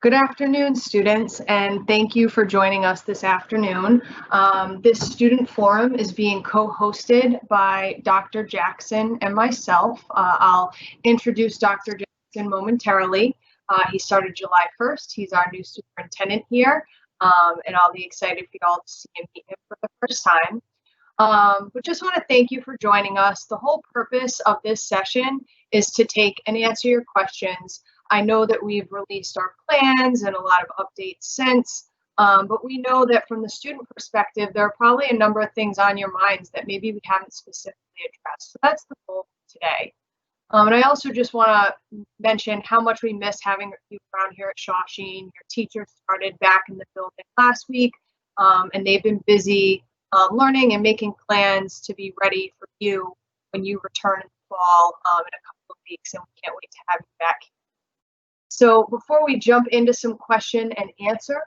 Good afternoon, students, and thank you for joining us this afternoon. This student forum is being co-hosted by Dr. Jackson and myself. I'll introduce Dr. Jackson momentarily. He started July 1st. He's our new superintendent here, and I'll be excited for you all to see and meet him for the first time. But just want to thank you for joining us. The whole purpose of this session is to take and answer your questions. I know that we've released our plans and a lot of updates since, but we know that from the student perspective, there are probably a number of things on your minds that maybe we haven't specifically addressed. So that's the goal today. And I also just want to mention how much we miss having you around here at Shawsheen. Your teachers started back in the building last week, and they've been busy learning and making plans to be ready for you when you return in the fall in a couple of weeks, and we can't wait to have you back here. So before we jump into some question and answer,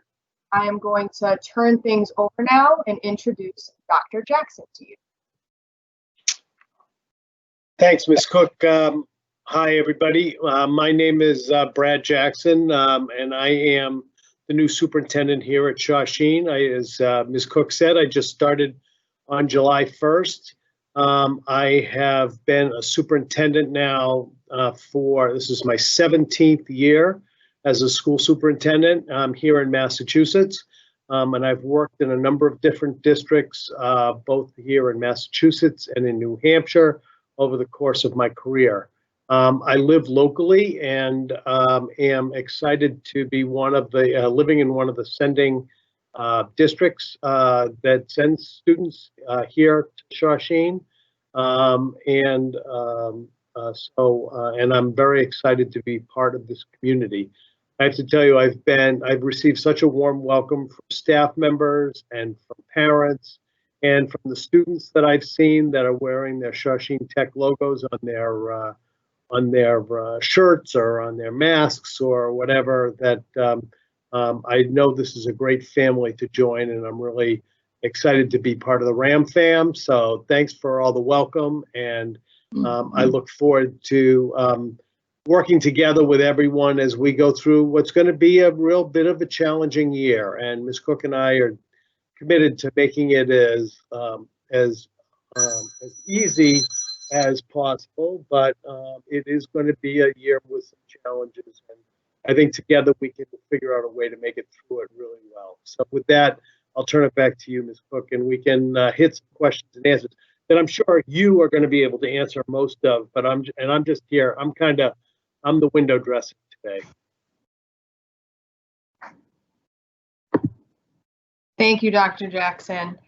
I am going to turn things over now and introduce Dr. Jackson to you. Thanks, Ms. Cook. Hi, everybody. My name is Brad Jackson, and I am the new superintendent here at Shawsheen. As Ms. Cook said, I just started on July 1st. I have been a superintendent now this is my 17th year as a school superintendent here in Massachusetts. And I've worked in a number of different districts, both here in Massachusetts and in New Hampshire over the course of my career. I live locally and am excited to be living in one of the sending districts that sends students here to Shawsheen. And I'm very excited to be part of this community. I have to tell you, I've received such a warm welcome from staff members and from parents and from the students that I've seen that are wearing their Shawsheen Tech logos on their shirts or on their masks or whatever, that I know this is a great family to join, and I'm really excited to be part of the RAM fam. So thanks for all the welcome, and I look forward to working together with everyone as we go through what's going to be a real bit of a challenging year. And Ms. Cook and I are committed to making it as easy as possible, but it is going to be a year with some challenges, and I think together we can figure out a way to make it through it really well. So with that, I'll turn it back to you, Ms. Cook, and we can hit some questions and answers that I'm sure you are going to be able to answer most of, but I'm just here. I'm the window dresser today. Thank you, Dr. Jackson.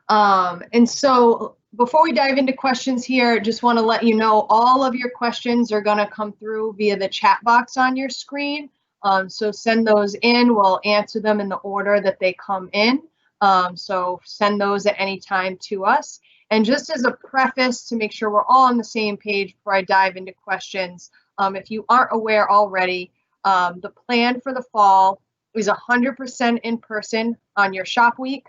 And so before we dive into questions here, just want to let you know all of your questions are going to come through via the chat box on your screen. So send those in. We'll answer them in the order that they come in. So send those at any time to us. And just as a preface to make sure we're all on the same page before I dive into questions, if you aren't aware already, the plan for the fall is 100% in person on your shop week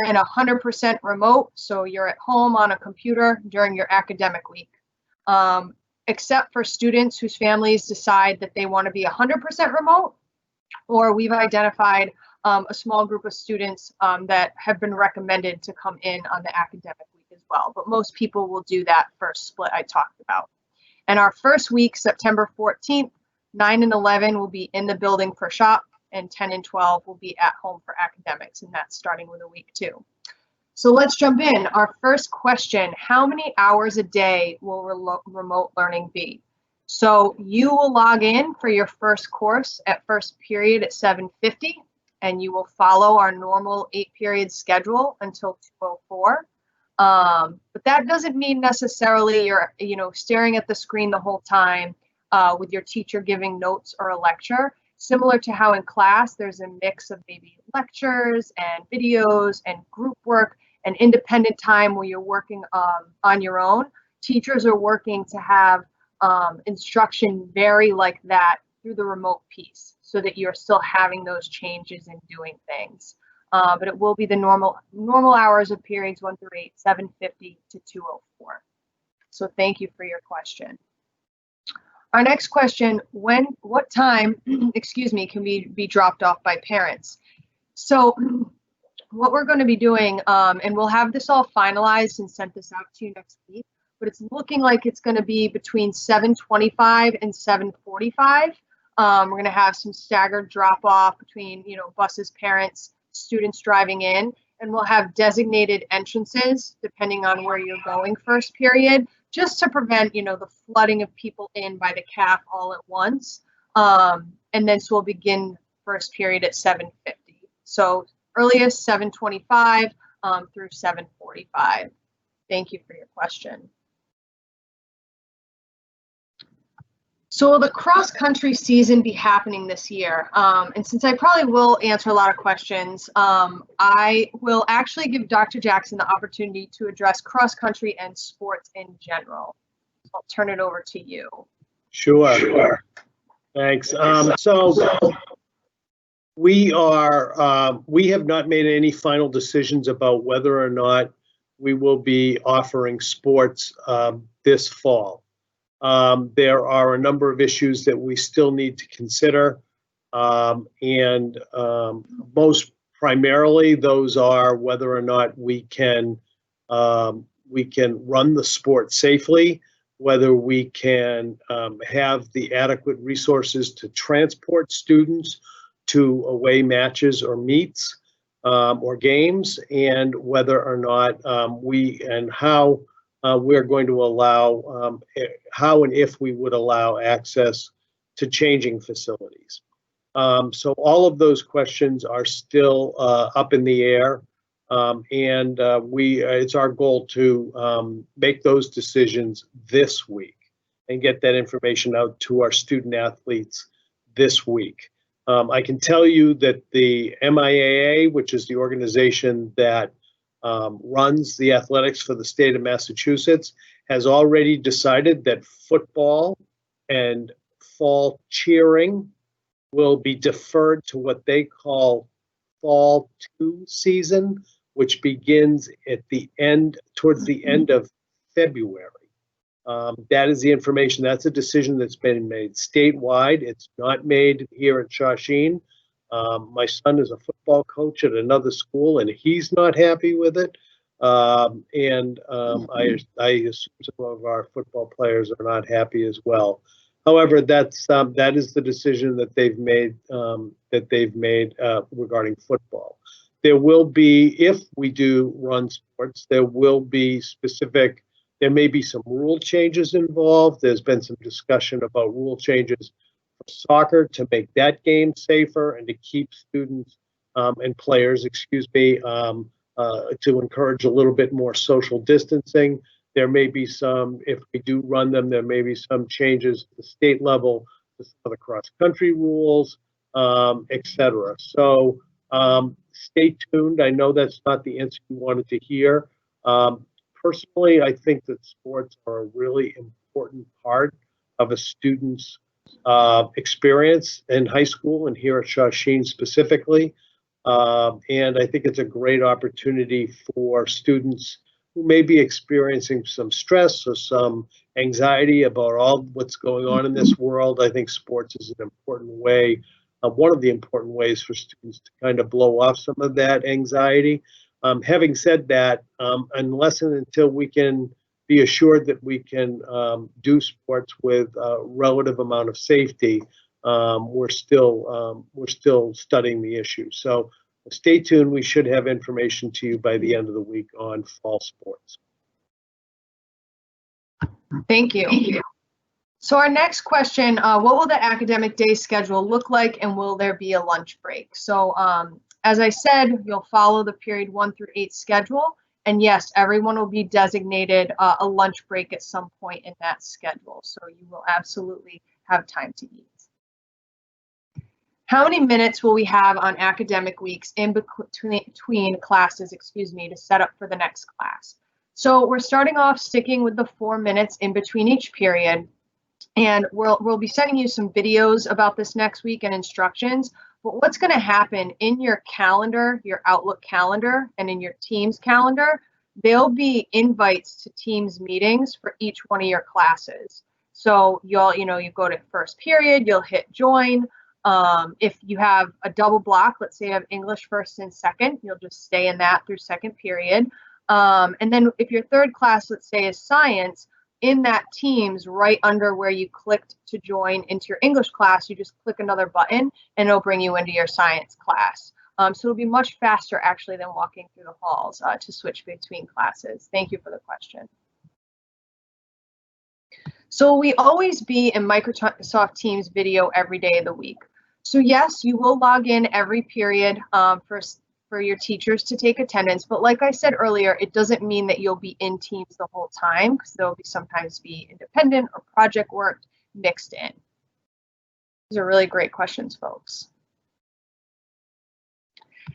and 100% remote. So you're at home on a computer during your academic week, except for students whose families decide that they want to be 100% remote, or we've identified a small group of students that have been recommended to come in on the academic week as well. But most people will do that first split I talked about. And our first week, September 14th, 9 and 11 will be in the building for shop, and 10 and 12 will be at home for academics, and that's starting with a week 2. So let's jump in. Our first question, how many hours a day will remote learning be? So you will log in for your first course at first period at 7:50, and you will follow our normal 8-period schedule until 2:04. But that doesn't mean necessarily you're staring at the screen the whole time with your teacher giving notes or a lecture. Similar to how in class there's a mix of maybe lectures and videos and group work and independent time where you're working on your own. Teachers are working to have instruction vary like that through the remote piece so that you're still having those changes and doing things. But it will be the normal hours of periods 1 through 8, 7:50 to 2:04. So thank you for your question. Our next question, what time, excuse me, can be dropped off by parents? So what we're going to be doing, and we'll have this all finalized and sent this out to you next week, but it's looking like it's going to be between 7:25 and 7:45. We're going to have some staggered drop off between, buses, parents, students driving in, and we'll have designated entrances depending on where you're going first period, just to prevent, the flooding of people in by the CAF all at once. And then so we'll begin first period at 7:50. So earliest 7:25 through 7:45. Thank you for your question. So will the cross-country season be happening this year? And since I probably will answer a lot of questions, I will actually give Dr. Jackson the opportunity to address cross-country and sports in general. I'll turn it over to you. Sure. Thanks. So we have not made any final decisions about whether or not we will be offering sports this fall. There are a number of issues that we still need to consider, and most primarily those are whether or not we can run the sport safely, whether we can have the adequate resources to transport students to away matches or meets or games, and whether or not how we're going to allow, how and if we would allow access to changing facilities. So all of those questions are still up in the air, and it's our goal to make those decisions this week and get that information out to our student athletes this week. I can tell you that the MIAA, which is the organization that runs the athletics for the state of Massachusetts, has already decided that football and fall cheering will be deferred to what they call fall 2 season, which begins at towards the end of February. That is the information. That's a decision that's been made statewide. It's not made here at Shawsheen. My son is a football coach at another school, and he's not happy with it. I assume some of our football players are not happy as well. However, that is the decision that they've made regarding football. There will be, if we do run sports, there may be some rule changes involved. There's been some discussion about rule changes for soccer to make that game safer and to keep students and players, to encourage a little bit more social distancing. There may be some, if we do run them, there may be some changes at the state level to some of the cross-country rules, etc. So stay tuned. I know that's not the answer you wanted to hear. Personally, I think that sports are a really important part of a student's experience in high school and here at Shawsheen specifically. And I think it's a great opportunity for students who may be experiencing some stress or some anxiety about all what's going on in this world. I think sports is an important way, one of the important ways for students to kind of blow off some of that anxiety. Having said that, unless and until we can be assured that we can do sports with a relative amount of safety, we're still studying the issue. So stay tuned. We should have information to you by the end of the week on fall sports. Thank you. So our next question, what will the academic day schedule look like, and will there be a lunch break? So as I said, you'll follow the period 1 through 8 schedule. And yes, everyone will be designated a lunch break at some point in that schedule. So you will absolutely have time to eat. How many minutes will we have on academic weeks in between classes, to set up for the next class? So we're starting off sticking with the 4 minutes in between each period. And we'll be sending you some videos about this next week and instructions. But what's going to happen in your calendar, your Outlook calendar, and in your Teams calendar, there'll be invites to Teams meetings for each one of your classes. So you go to first period, you'll hit join. If you have a double block, let's say you have English first and second, you'll just stay in that through second period. And then if your third class, let's say, is science, in that Teams, right under where you clicked to join into your English class, you just click another button and it'll bring you into your science class. So it'll be much faster actually than walking through the halls to switch between classes. Thank you for the question. So we always be in Microsoft Teams video every day of the week. So yes, you will log in every period for your teachers to take attendance, but like I said earlier, it doesn't mean that you'll be in Teams the whole time, because there'll sometimes be independent or project work mixed in. These are really great questions, folks.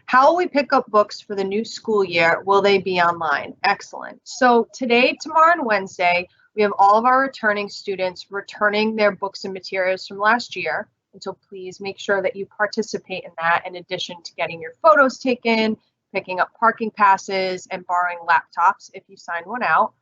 How will we pick up books for the new school year? Will they be online? Excellent. So today, tomorrow, and Wednesday, we have all of our returning students returning their books and materials from last year. And so please make sure that you participate in that, in addition to getting your photos taken, picking up parking passes, and borrowing laptops if you sign one out.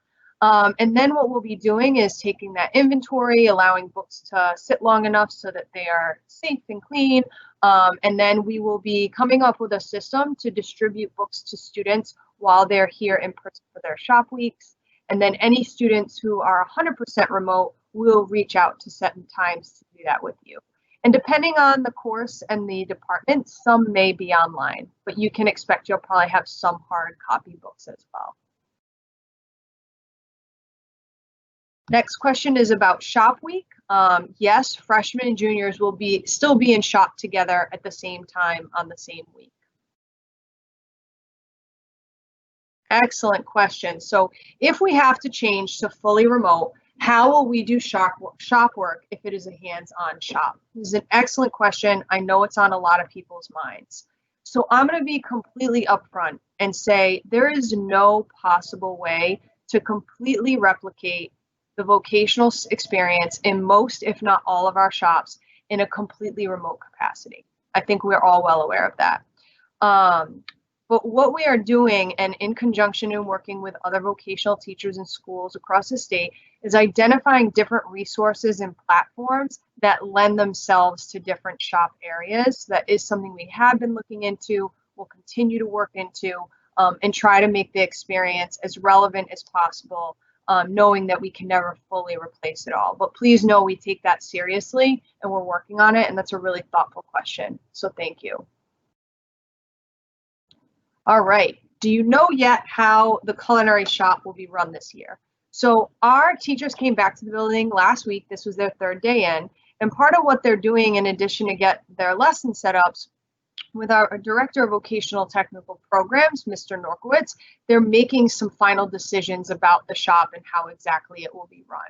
And then what we'll be doing is taking that inventory, allowing books to sit long enough so that they are safe and clean. And then we will be coming up with a system to distribute books to students while they're here in person for their shop weeks. And then any students who are 100% remote will reach out to set times to do that with you. And depending on the course and the department, some may be online, but you can expect you'll probably have some hard copy books as well. Next question is about shop week. Yes, freshmen and juniors will still be in shop together at the same time on the same week. Excellent question. So if we have to change to fully remote, how will we do shop work if it is a hands-on shop? This is an excellent question. I know it's on a lot of people's minds. So I'm going to be completely upfront and say there is no possible way to completely replicate the vocational experience in most, if not all, of our shops in a completely remote capacity. I think we're all well aware of that. But what we are doing, and in conjunction and working with other vocational teachers and schools across the state, is identifying different resources and platforms that lend themselves to different shop areas. That is something we have been looking into, will continue to work into, and try to make the experience as relevant as possible, knowing that we can never fully replace it all. But please know we take that seriously and we're working on it, and that's a really thoughtful question. So thank you. All right, do you know yet how the culinary shop will be run this year? So our teachers came back to the building last week. This was their third day in, and part of what they're doing, in addition to get their lesson setups, with our Director of Vocational Technical Programs, Mr. Norkowitz, they're making some final decisions about the shop and how exactly it will be run.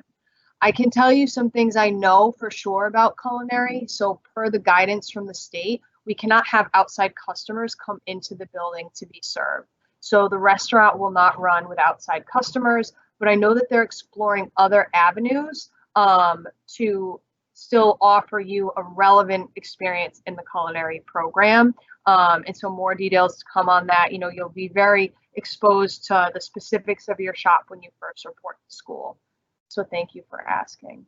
I can tell you some things I know for sure about culinary. So per the guidance from the state, we cannot have outside customers come into the building to be served. So the restaurant will not run with outside customers, but I know that they're exploring other avenues to still offer you a relevant experience in the culinary program. And so more details to come on that. You know, you'll be very exposed to the specifics of your shop when you first report to school. So thank you for asking.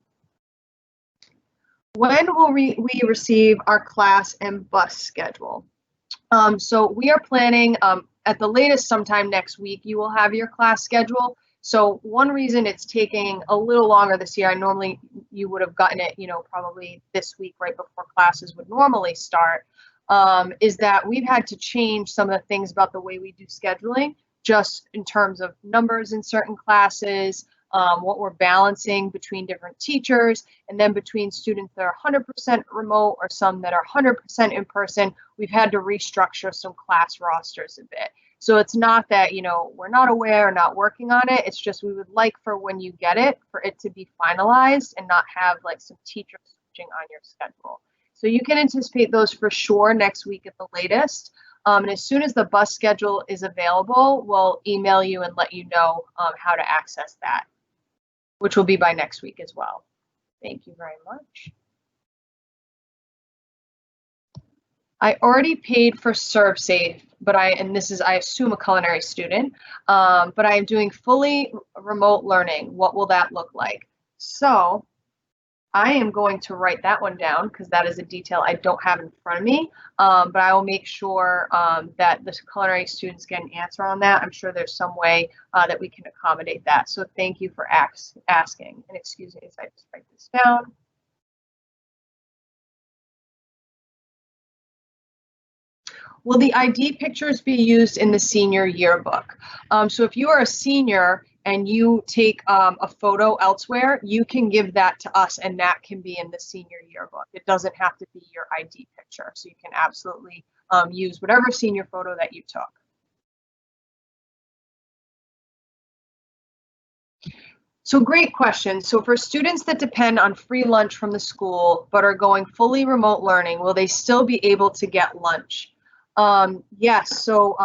When will we receive our class and bus schedule? So we are planning at the latest sometime next week, you will have your class schedule. So one reason it's taking a little longer this year, normally you would have gotten it, you know, probably this week right before classes would normally start, is that we've had to change some of the things about the way we do scheduling, just in terms of numbers in certain classes, what we're balancing between different teachers, and then between students that are 100% remote or some that are 100% in person. We've had to restructure some class rosters a bit. So it's not that, you know, we're not aware or not working on it. It's just we would like for when you get it, for it to be finalized and not have like some teachers switching on your schedule. So you can anticipate those for sure next week at the latest. And as soon as the bus schedule is available, we'll email you and let you know how to access that, which will be by next week as well. Thank you very much. I already paid for ServSafe, but and this is, I assume, a culinary student, but I am doing fully remote learning. What will that look like? So I am going to write that one down because that is a detail I don't have in front of me. But I will make sure that the culinary students get an answer on that. I'm sure there's some way that we can accommodate that. So thank you for asking. And excuse me as I just write this down. Will the ID pictures be used in the senior yearbook? So if you are a senior and you take a photo elsewhere, you can give that to us and that can be in the senior yearbook. It doesn't have to be your ID picture. So you can absolutely use whatever senior photo that you took. So great question. So for students that depend on free lunch from the school but are going fully remote learning, will they still be able to get lunch? Yes, so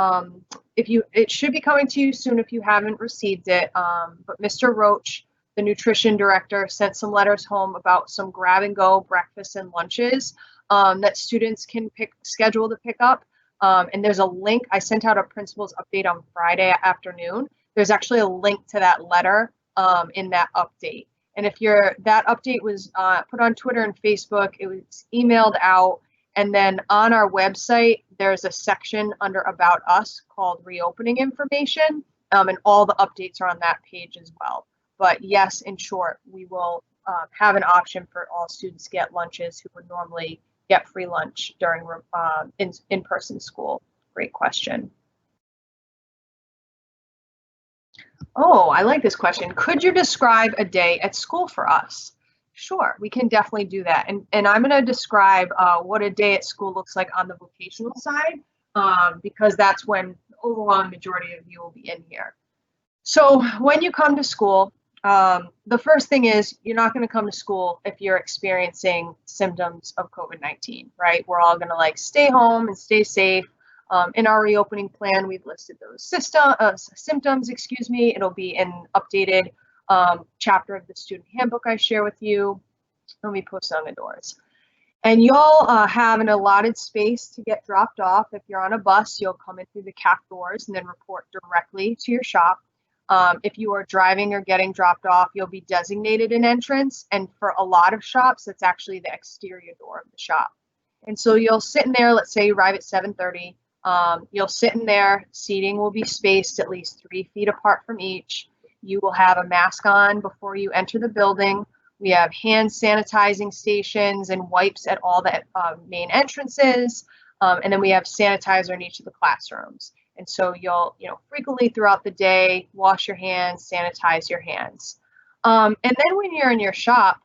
it should be coming to you soon if you haven't received it. But Mr. Roach, the nutrition director, sent some letters home about some grab and go breakfasts and lunches that students can schedule to pick up. And there's a link. I sent out a principal's update on Friday afternoon. There's actually a link to that letter in that update. And if that update was put on Twitter and Facebook, it was emailed out. And then on our website, there's a section under About Us called Reopening Information, and all the updates are on that page as well. But yes, in short, we will have an option for all students to get lunches who would normally get free lunch during in-person school. Great question. Oh, I like this question. Could you describe a day at school for us? Sure, we can definitely do that. And I'm going to describe what a day at school looks like on the vocational side, because that's when the overwhelming majority of you will be in here. So when you come to school, the first thing is you're not going to come to school if you're experiencing symptoms of COVID-19, right? We're all going to stay home and stay safe. In our reopening plan, we've listed those symptoms, It'll be an updated chapter of the student handbook I share with you. Let me post it on the doors. And you'll have an allotted space to get dropped off. If you're on a bus, you'll come in through the CAF doors and then report directly to your shop. If you are driving or getting dropped off, you'll be designated an entrance. And for a lot of shops, it's actually the exterior door of the shop. And so you'll sit in there, let's say you arrive at 7:30. You'll sit in there. Seating will be spaced at least 3 feet apart from each. You will have a mask on before you enter the building. We have hand sanitizing stations and wipes at all the main entrances. And then we have sanitizer in each of the classrooms. And so you'll, frequently throughout the day, wash your hands, sanitize your hands. And then when you're in your shop,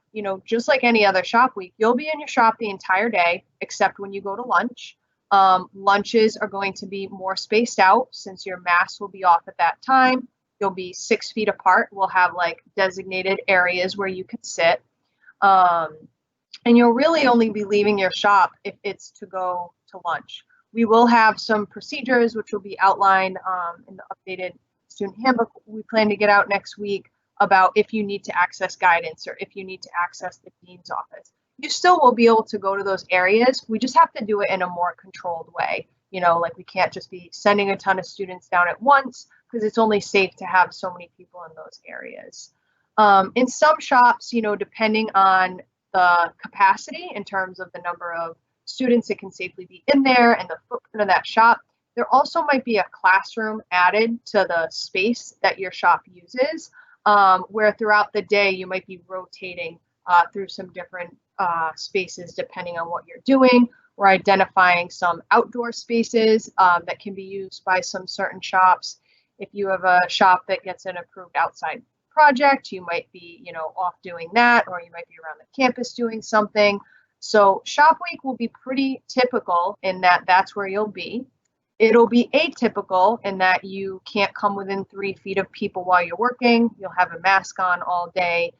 just like any other shop week, you'll be in your shop the entire day, except when you go to lunch. Lunches are going to be more spaced out since your masks will be off at that time. You'll be 6 feet apart. We'll have designated areas where you can sit. And you'll really only be leaving your shop if it's to go to lunch. We will have some procedures which will be outlined in the updated student handbook we plan to get out next week about if you need to access guidance or if you need to access the dean's office. You still will be able to go to those areas. We just have to do it in a more controlled way. We can't just be sending a ton of students down at once because it's only safe to have so many people in those areas. In some shops, depending on the capacity in terms of the number of students that can safely be in there and the footprint of that shop, there also might be a classroom added to the space that your shop uses, where throughout the day you might be rotating through some different spaces depending on what you're doing. We're identifying some outdoor spaces that can be used by some certain shops. If you have a shop that gets an approved outside project, you might be, off doing that, or you might be around the campus doing something. So shop week will be pretty typical in that that's where you'll be. It'll be atypical in that you can't come within 3 feet of people while you're working. You'll have a mask on all day.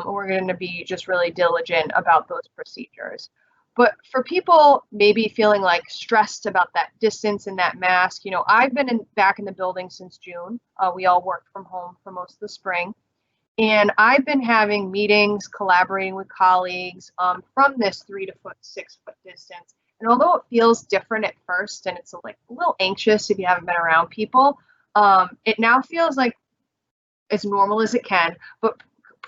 We're going to be just really diligent about those procedures. But for people maybe feeling stressed about that distance and that mask, I've been back in the building since June. We all worked from home for most of the spring. And I've been having meetings, collaborating with colleagues from this 3 to 6 foot distance. And although it feels different at first and it's a little anxious if you haven't been around people, it now feels like as normal as it can. But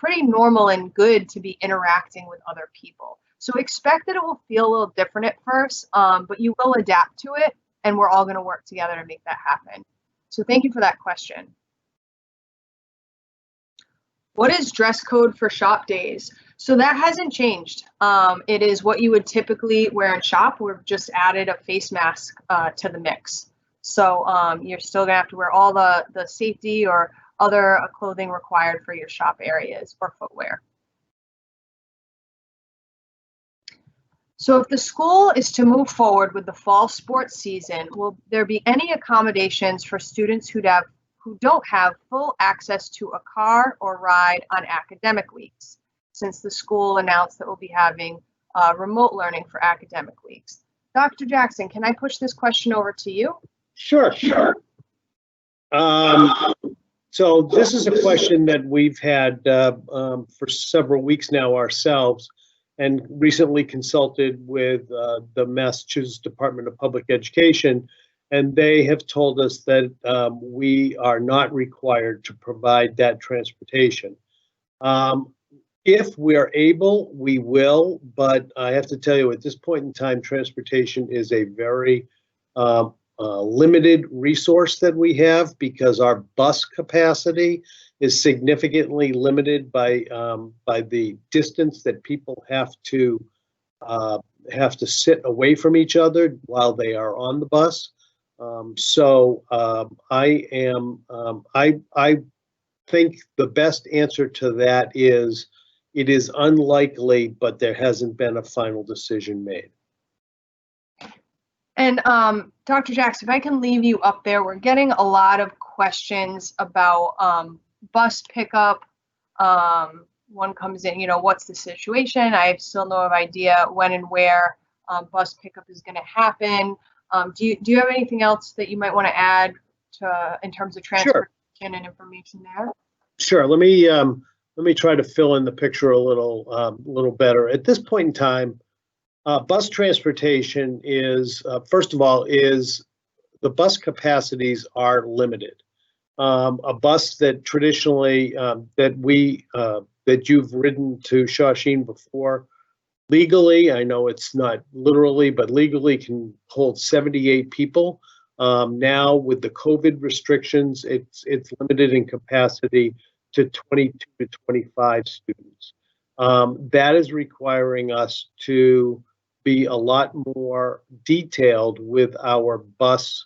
pretty normal and good to be interacting with other people. So expect that it will feel a little different at first, but you will adapt to it, and we're all going to work together to make that happen. So thank you for that question. What is dress code for shop days? So that hasn't changed. It is what you would typically wear in shop. We've just added a face mask to the mix. So you're still gonna have to wear all the safety or other clothing required for your shop areas or footwear. So if the school is to move forward with the fall sports season, will there be any accommodations for students who don't have full access to a car or ride on academic weeks, since the school announced that we'll be having remote learning for academic weeks? Dr. Jackson, can I push this question over to you? Sure. So this is a question that we've had for several weeks now ourselves, and recently consulted with the Massachusetts Department of Public Education, and they have told us that we are not required to provide that transportation. If we are able, we will, but I have to tell you, at this point in time, transportation is a very limited resource that we have, because our bus capacity is significantly limited by the distance that people have to sit away from each other while they are on the bus. I think the best answer to that is it is unlikely, but there hasn't been a final decision made. And Dr. Jackson, if I can leave you up there, we're getting a lot of questions about bus pickup. One comes in, what's the situation? I have still no idea when and where bus pickup is going to happen. Do you have anything else that you might want to add in terms of transportation and information there? Sure. Let me try to fill in the picture a little better. At this point in time, bus transportation is, first of all, the bus capacities are limited. A bus that traditionally that you've ridden to Shawsheen before, legally, I know it's not literally, but legally can hold 78 people. Now with the COVID restrictions, it's limited in capacity to 22 to 25 students. That is requiring us to be a lot more detailed with our bus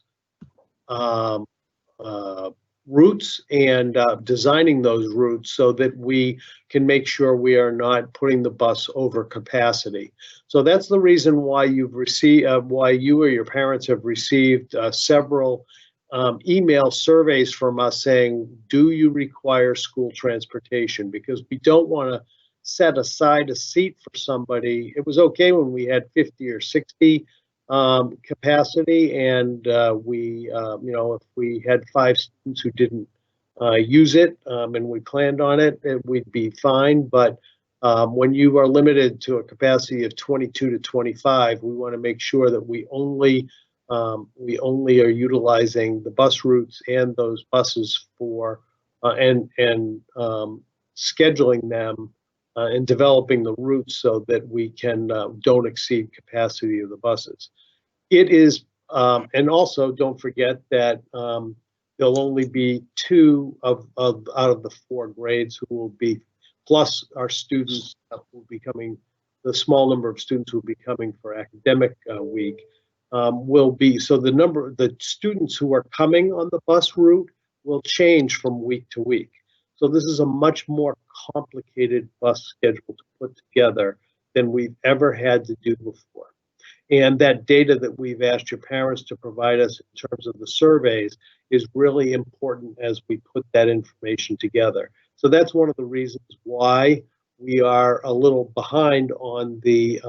routes and designing those routes so that we can make sure we are not putting the bus over capacity. So that's the reason why why you or your parents have received several email surveys from us saying, do you require school transportation? Because we don't want to set aside a seat for somebody. It was okay when we had 50 or 60 capacity, and if we had 5 students who didn't use it and we planned on it, we'd be fine. But when you are limited to a capacity of 22 to 25, we want to make sure that we only are utilizing the bus routes and those buses for and scheduling them and developing the routes so that we can don't exceed capacity of the buses. It is, and also don't forget that there'll only be 2 out of the 4 grades who will be, plus our students will be coming, the small number of students who will be coming for academic week will be, so the students who are coming on the bus route will change from week to week. So this is a much more complicated bus schedule to put together than we've ever had to do before. And that data that we've asked your parents to provide us in terms of the surveys is really important as we put that information together. So that's one of the reasons why we are a little behind on the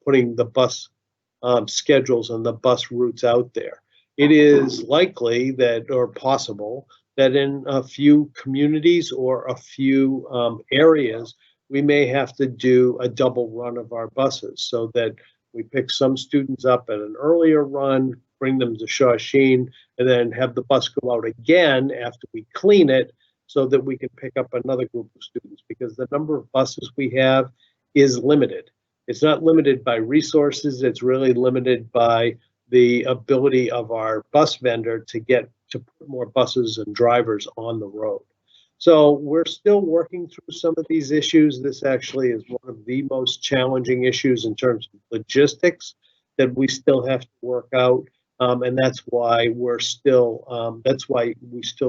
putting the bus schedules and the bus routes out there. It is likely that, or possible, that in a few communities or a few areas, we may have to do a double run of our buses so that we pick some students up at an earlier run, bring them to Shawsheen, and then have the bus go out again after we clean it so that we can pick up another group of students, because the number of buses we have is limited. It's not limited by resources, it's really limited by the ability of our bus vendor to put more buses and drivers on the road. So we're still working through some of these issues. This actually is one of the most challenging issues in terms of logistics that we still have to work out. And that's why we still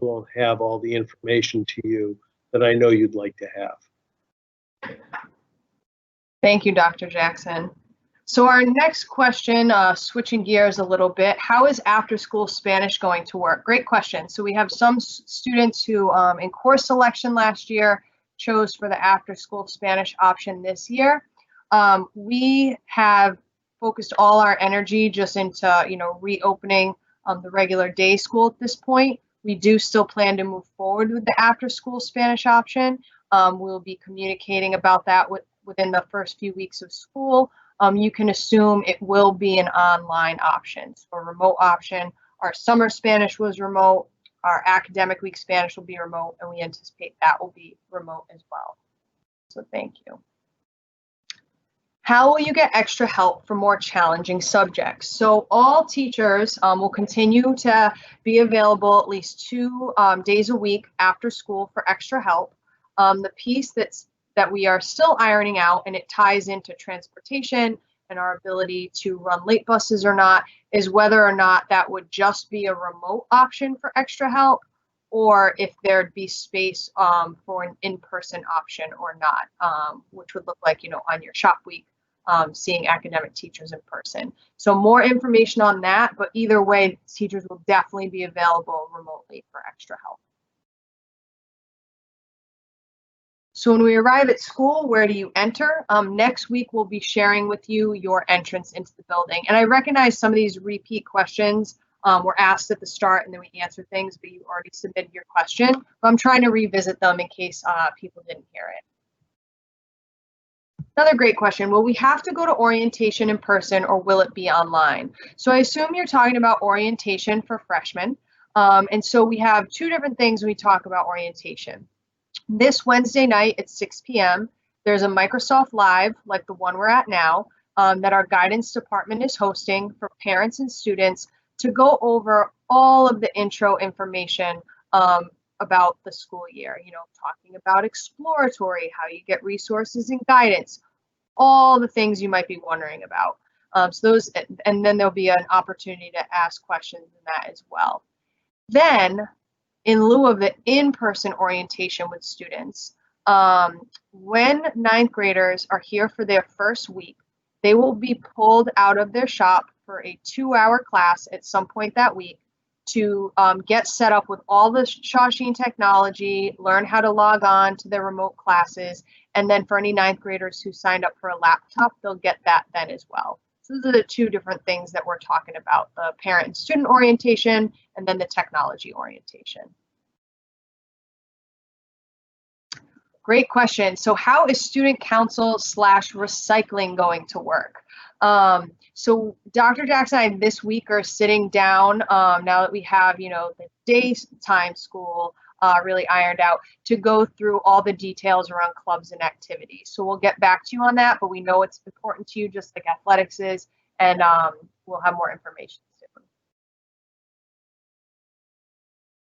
don't have all the information to you that I know you'd like to have. Thank you, Dr. Jackson. So our next question, switching gears a little bit, how is after-school Spanish going to work? Great question. So we have some students who in course selection last year chose for the after-school Spanish option this year. We have focused all our energy just into, reopening the regular day school at this point. We do still plan to move forward with the after-school Spanish option. We'll be communicating about that within the first few weeks of school. You can assume it will be an online option, so a remote option. Our summer Spanish was remote, our academic week Spanish will be remote, and we anticipate that will be remote as well. So thank you. How will you get extra help for more challenging subjects? So all teachers will continue to be available at least 2 days a week after school for extra help. The piece that we are still ironing out, and it ties into transportation and our ability to run late buses or not, is whether or not that would just be a remote option for extra help, or if there'd be space for an in-person option or not, which would look like, on your shop week, seeing academic teachers in person. So more information on that, but either way, teachers will definitely be available remotely for extra help. So when we arrive at school, where do you enter? Next week, we'll be sharing with you your entrance into the building. And I recognize some of these repeat questions were asked at the start and then we answered things, but you already submitted your question. But I'm trying to revisit them in case people didn't hear it. Another great question. Will we have to go to orientation in person or will it be online? So I assume you're talking about orientation for freshmen. And so we have 2 different things when we talk about orientation. This Wednesday night at 6 p.m., there's a Microsoft Live, like the one we're at now, that our guidance department is hosting for parents and students to go over all of the intro information about the school year, talking about exploratory, how you get resources and guidance, all the things you might be wondering about. So those, and then there'll be an opportunity to ask questions in that as well. Then, in lieu of the in-person orientation with students, when 9th graders are here for their first week, they will be pulled out of their shop for a 2-hour class at some point that week to get set up with all the Shawsheen technology, learn how to log on to their remote classes, and then for any 9th graders who signed up for a laptop, they'll get that then as well. So those are the 2 different things that we're talking about, the parent and student orientation and then the technology orientation. Great question. So how is student council / recycling going to work? So Dr. Jackson and I this week are sitting down now that we have, the daytime school really ironed out, to go through all the details around clubs and activities. So we'll get back to you on that, but we know it's important to you just like athletics is, and we'll have more information soon.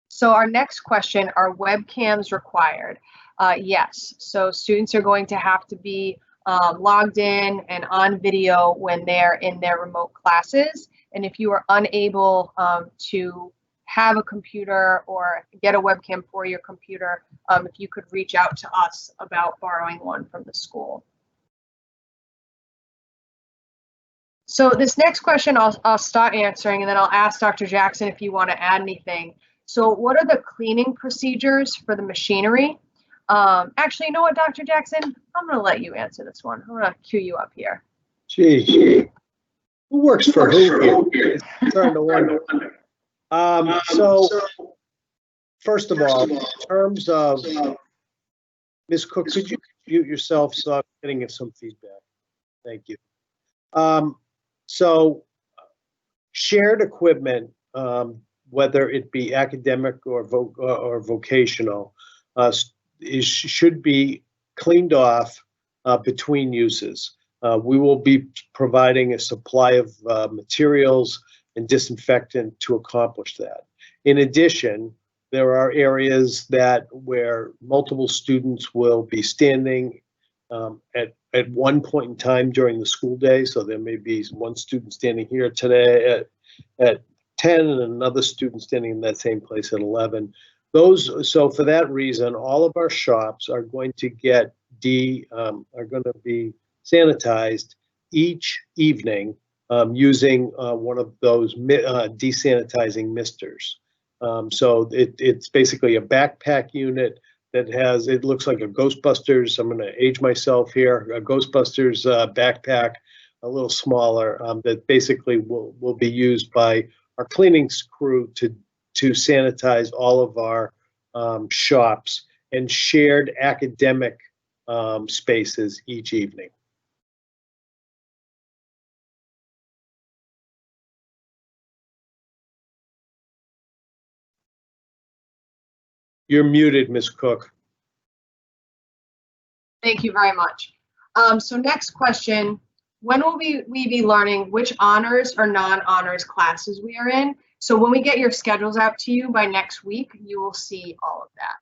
So our next question, are webcams required? Yes, so students are going to have to be logged in and on video when they're in their remote classes. And if you are unable to have a computer or get a webcam for your computer, if you could reach out to us about borrowing one from the school. So this next question I'll start answering, and then I'll ask Dr. Jackson if you want to add anything. So what are the cleaning procedures for the machinery? Actually, you know what, Dr. Jackson? I'm going to let you answer this one. I'm going to cue you up here. Gee, who works for who? It's starting to wonder. So, first of all, in terms of, Ms. Cook, could you mute yourself so I'm getting some feedback? Thank you. So, shared equipment, whether it be academic or vocational, should be cleaned off between uses. We will be providing a supply of materials and disinfectant to accomplish that. In addition, there are areas where multiple students will be standing at one point in time during the school day. So there may be one student standing here today at 10 and another student standing in that same place at 11. So for that reason, all of our shops are going to be sanitized each evening using one of those desanitizing misters. So it's basically a backpack unit that it looks like a Ghostbusters, I'm going to age myself here, a Ghostbusters backpack, a little smaller, that basically will be used by our cleaning crew to sanitize all of our shops and shared academic spaces each evening. You're muted, Ms. Cook. Thank you very much. So next question, when will we be learning which honors or non-honors classes we are in? So when we get your schedules out to you by next week, you will see all of that.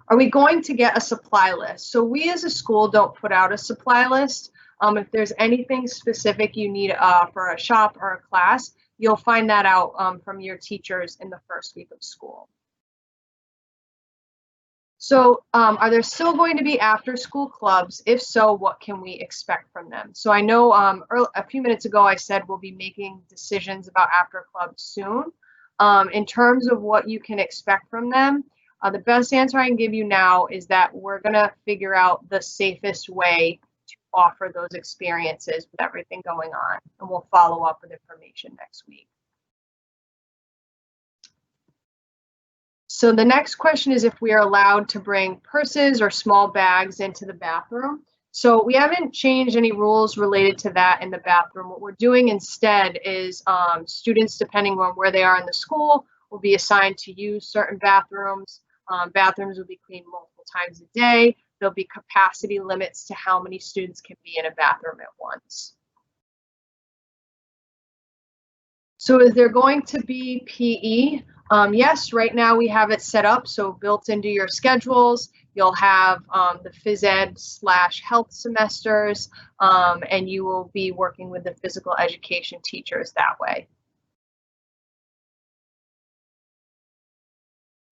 Are we going to get a supply list? So we as a school don't put out a supply list. If there's anything specific you need for a shop or a class, you'll find that out from your teachers in the first week of school. So are there still going to be after school clubs? If so, what can we expect from them? So I know a few minutes ago I said we'll be making decisions about after clubs soon. In terms of what you can expect from them, the best answer I can give you now is that we're going to figure out the safest way to offer those experiences with everything going on, and we'll follow up with information next week. So the next question is if we are allowed to bring purses or small bags into the bathroom. So we haven't changed any rules related to that in the bathroom. What we're doing instead is students, depending on where they are in the school, will be assigned to use certain bathrooms. Bathrooms will be cleaned multiple times a day. There'll be capacity limits to how many students can be in a bathroom at once. So is there going to be PE? Yes, right now we have it set up, so built into your schedules, you'll have the phys ed / health semesters, and you will be working with the physical education teachers that way.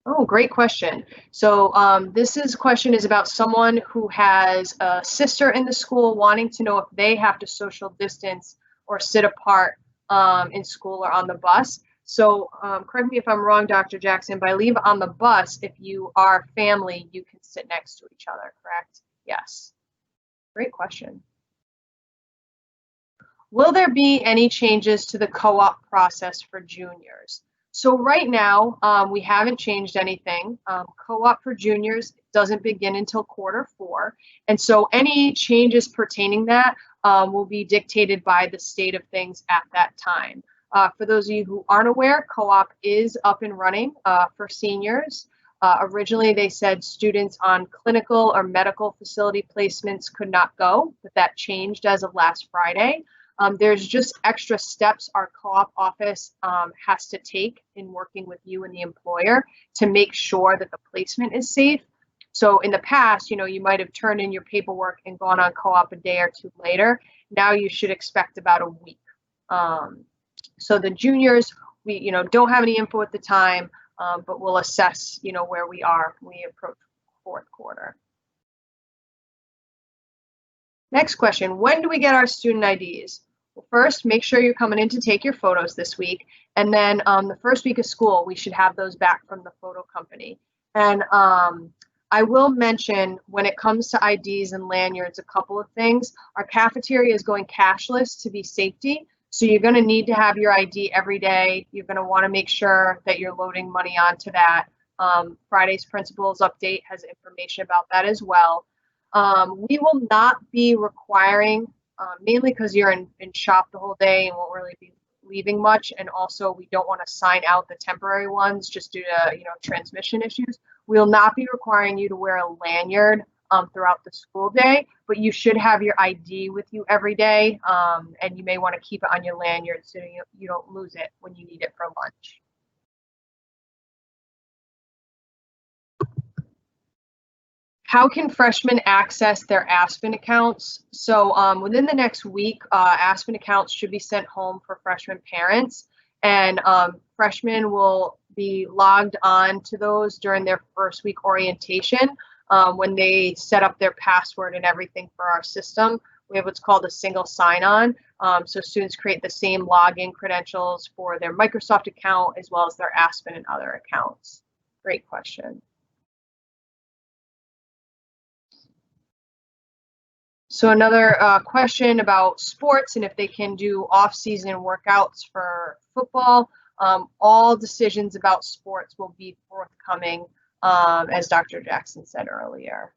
Oh, great question. So this question is about someone who has a sister in the school wanting to know if they have to social distance or sit apart in school or on the bus. So correct me if I'm wrong, Dr. Jackson, but I believe on the bus, if you are family, you can sit next to each other, correct? Yes. Great question. Will there be any changes to the co-op process for juniors? So right now, we haven't changed anything. Co-op for juniors doesn't begin until Q4. And so any changes pertaining that will be dictated by the state of things at that time. For those of you who aren't aware, co-op is up and running for seniors. Originally, they said students on clinical or medical facility placements could not go, but that changed as of last Friday. There's just extra steps our co-op office has to take in working with you and the employer to make sure that the placement is safe. So in the past, you might have turned in your paperwork and gone on co-op a day or two later. Now you should expect about a week. So the juniors, we don't have any info at the time, but we'll assess where we are when we approach Q4. Next question, when do we get our student IDs? Well, first, make sure you're coming in to take your photos this week. And then the first week of school, we should have those back from the photo company. And I will mention when it comes to IDs and lanyards, a couple of things. Our cafeteria is going cashless to be safety. So you're going to need to have your ID every day. You're going to want to make sure that you're loading money onto that. Friday's principals update has information about that as well. We will not be requiring, mainly because you're in shop the whole day and won't really be leaving much, and also we don't want to sign out the temporary ones just due to, transmission issues. We'll not be requiring you to wear a lanyard throughout the school day, but you should have your ID with you every day, and you may want to keep it on your lanyard so you don't lose it when you need it for lunch. How can freshmen access their Aspen accounts? So within the next week, Aspen accounts should be sent home for freshman parents, and freshmen will be logged on to those during their first week orientation when they set up their password and everything for our system. We have what's called a single sign-on. So students create the same login credentials for their Microsoft account as well as their Aspen and other accounts. Great question. So another question about sports and if they can do off-season workouts for football. All decisions about sports will be forthcoming, as Dr. Jackson said earlier.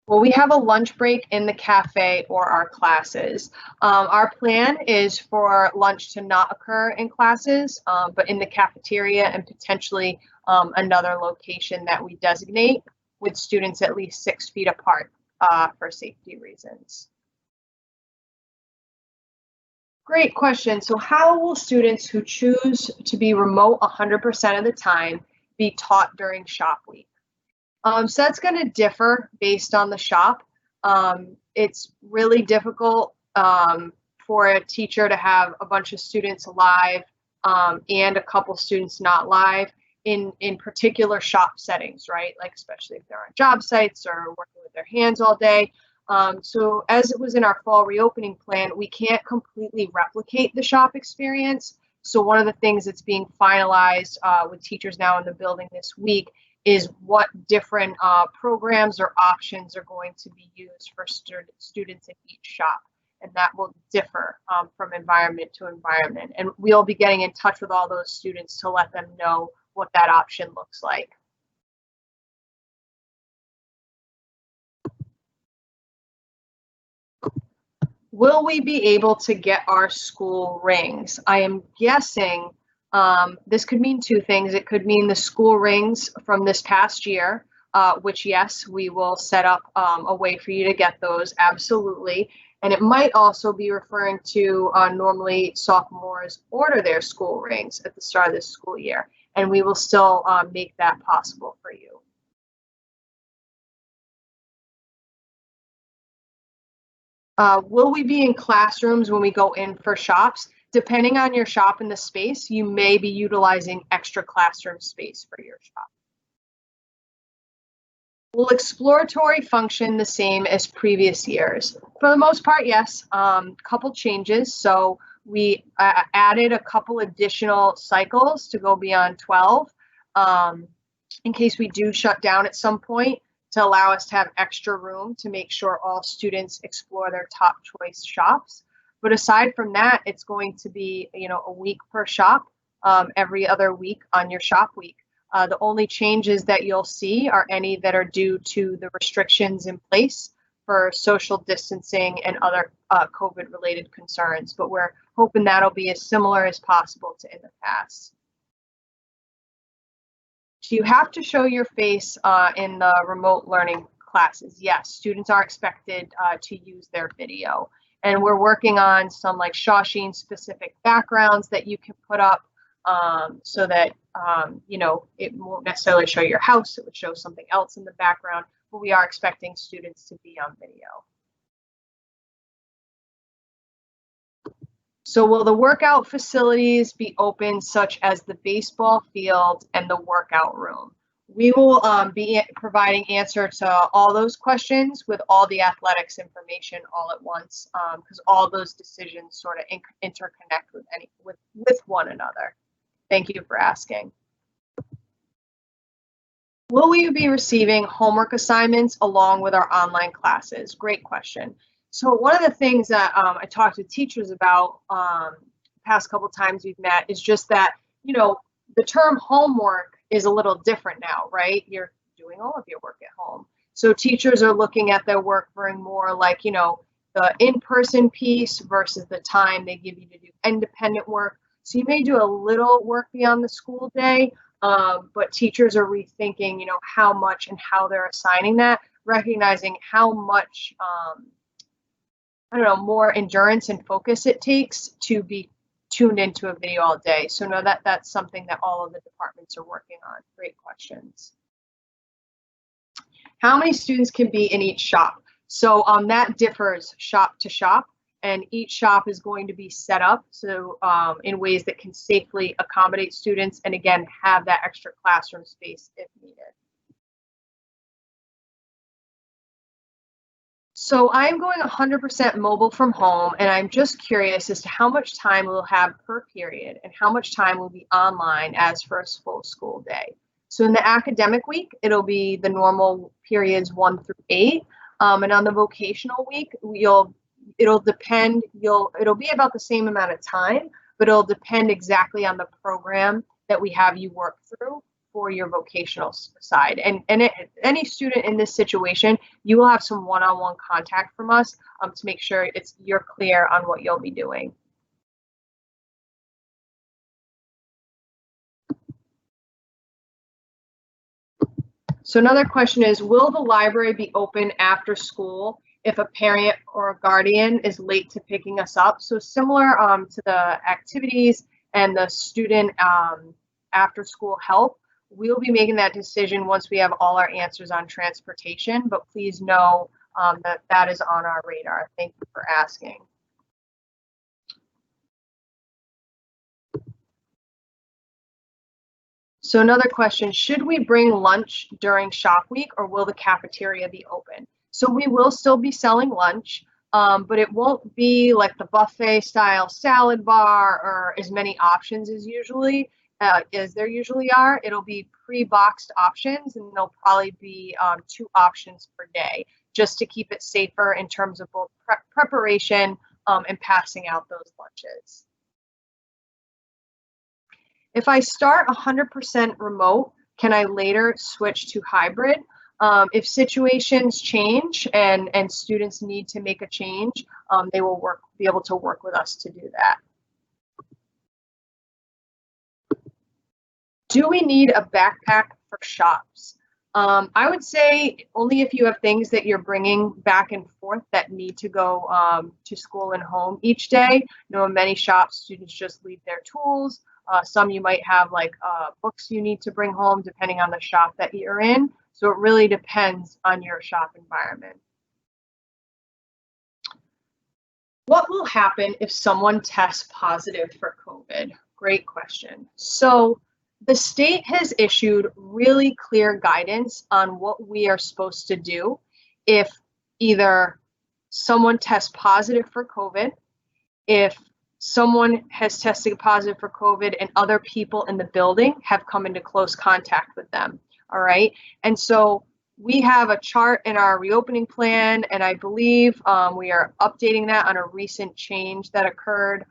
Well, we have a lunch break in the cafe or our classes. Our plan is for lunch to not occur in classes, but in the cafeteria and potentially another location that we designate, with students at least 6 feet apart for safety reasons. Great question. So how will students who choose to be remote 100% of the time be taught during shop week? So that's going to differ based on the shop. It's really difficult for a teacher to have a bunch of students live and a couple students not live in particular shop settings, right? Like especially if they're on job sites or working with their hands all day. So as it was in our fall reopening plan, we can't completely replicate the shop experience. So one of the things that's being finalized with teachers now in the building this week is what different programs or options are going to be used for students in each shop. And that will differ from environment to environment. And we'll be getting in touch with all those students to let them know what that option looks like. Will we be able to get our school rings? I am guessing this could mean two things. It could mean the school rings from this past year, which yes, we will set up a way for you to get those, absolutely. And it might also be referring to normally sophomores order their school rings at the start of this school year, and we will still make that possible for you. Will we be in classrooms when we go in for shops? Depending on your shop and the space, you may be utilizing extra classroom space for your shop. Will exploratory function the same as previous years? For the most part, yes. Couple changes. So we added a couple additional cycles to go beyond 12 in case we do shut down at some point, to allow us to have extra room to make sure all students explore their top choice shops. But aside from that, it's going to be, a week per shop, every other week on your shop week. The only changes that you'll see are any that are due to the restrictions in place for social distancing and other COVID-related concerns. But we're hoping that'll be as similar as possible to in the past. Do you have to show your face in the remote learning classes? Yes, students are expected to use their video. And we're working on some like Shawsheen specific backgrounds that you can put up so that, it won't necessarily show your house. It would show something else in the background, but we are expecting students to be on video. So will the workout facilities be open, such as the baseball field and the workout room? We will be providing answer to all those questions with all the athletics information all at once, because all those decisions sort of interconnect with one another. Thank you for asking. Will we be receiving homework assignments along with our online classes? Great question. So one of the things that I talked to teachers about past couple times we've met is just that, the term homework is a little different now, right? You're doing all of your work at home. So teachers are looking at their work very more like, the in-person piece versus the time they give you to do independent work. So you may do a little work beyond the school day, but teachers are rethinking, you know, how much and how they're assigning that, recognizing how much, I don't know, more endurance and focus it takes to be tuned into a video all day. So know that that's something that all of the departments are working on. Great questions. How many students can be in each shop? So that differs shop to shop, and each shop is going to be set up so in ways that can safely accommodate students and again have that extra classroom space if needed. So I'm going 100% mobile from home, and I'm just curious as to how much time we'll have per period and how much time will be online as for a full school day. So in the academic week, it'll be the normal periods 1 through 8. And on the vocational week, it'll be about the same amount of time, but it'll depend exactly on the program that we have you work through for your vocational side. And any student in this situation, you will have some one-on-one contact from us to make sure you're clear on what you'll be doing. So another question is, will the library be open after school if a parent or a guardian is late to picking us up? So similar to the activities and the student after school help, we'll be making that decision once we have all our answers on transportation, but please know that is on our radar. Thank you for asking. So another question, should we bring lunch during shop week or will the cafeteria be open? So we will still be selling lunch, but it won't be like the buffet style salad bar or as many options as there usually are. It'll be pre-boxed options, and there'll probably be 2 options per day just to keep it safer in terms of both preparation and passing out those lunches. If I start 100% remote, can I later switch to hybrid? If situations change and students need to make a change, they will be able to work with us to do that. Do we need a backpack for shops? I would say only if you have things that you're bringing back and forth that need to go to school and home each day. You know, in many shops, students just leave their tools. Some you might have like books you need to bring home depending on the shop that you're in. So it really depends on your shop environment. What will happen if someone tests positive for COVID? Great question. So the state has issued really clear guidance on what we are supposed to do if either someone tests positive for COVID, if someone has tested positive for COVID and other people in the building have come into close contact with them, all right? And so we have a chart in our reopening plan, and I believe we are updating that on a recent change that occurred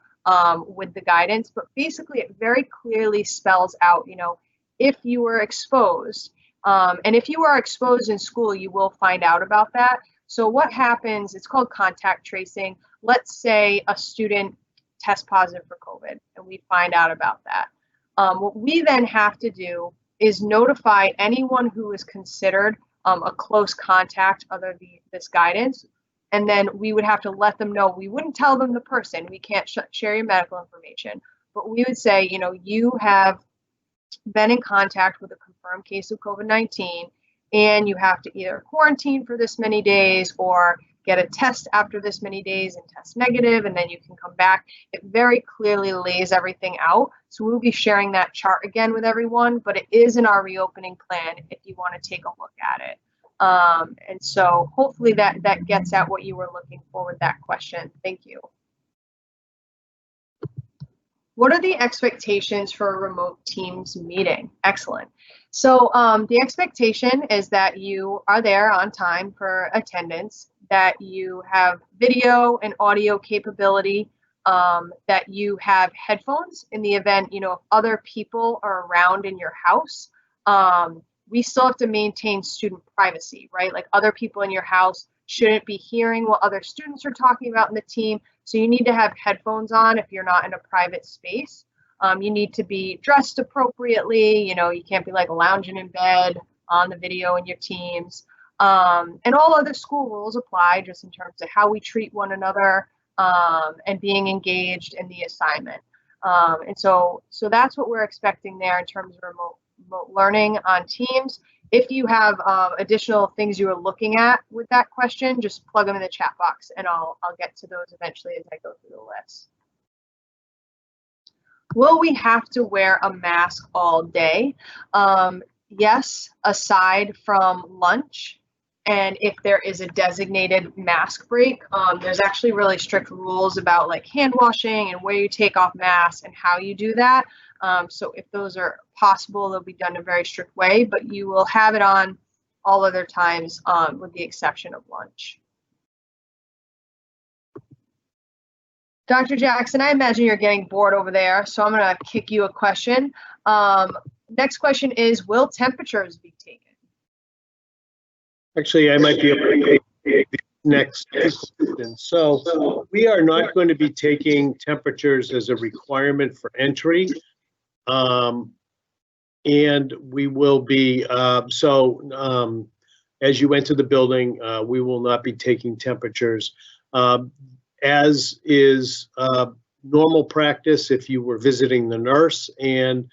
with the guidance, but basically it very clearly spells out, you know, if you were exposed, and if you are exposed in school, you will find out about that. So what happens, it's called contact tracing. Let's say a student test positive for COVID and we find out about that. What we then have to do is notify anyone who is considered a close contact under this guidance, and then we would have to let them know. We wouldn't tell them the person, we can't share your medical information, but we would say, you know, you have been in contact with a confirmed case of COVID-19 and you have to either quarantine for this many days or get a test after this many days and test negative, and then you can come back. It very clearly lays everything out. So we'll be sharing that chart again with everyone, but it is in our reopening plan if you want to take a look at it. And so hopefully that gets at what you were looking for with that question. Thank you. What are the expectations for a remote Teams meeting? Excellent. So the expectation is that you are there on time for attendance, that you have video and audio capability, that you have headphones in the event, you know, if other people are around in your house. We still have to maintain student privacy, right? Like other people in your house shouldn't be hearing what other students are talking about in the team. So you need to have headphones on if you're not in a private space. You need to be dressed appropriately. You know, you can't be like lounging in bed on the video in your teams. And all other school rules apply just in terms of how we treat one another and being engaged in the assignment. And so that's what we're expecting there in terms of remote learning on Teams. If you have additional things you are looking at with that question, just plug them in the chat box and I'll get to those eventually as I go through the list. Will we have to wear a mask all day? Yes, aside from lunch. And if there is a designated mask break, there's actually really strict rules about like hand washing and where you take off masks and how you do that. So if those are possible, they'll be done in a very strict way, but you will have it on all other times with the exception of lunch. Dr. Jackson, I imagine you're getting bored over there, so I'm going to kick you a question. Next question is, will temperatures be taken? Actually, I might be able to take the next question. So we are not going to be taking temperatures as a requirement for entry. And we will be, as you enter the building, we will not be taking temperatures. As is normal practice if you were visiting the nurse and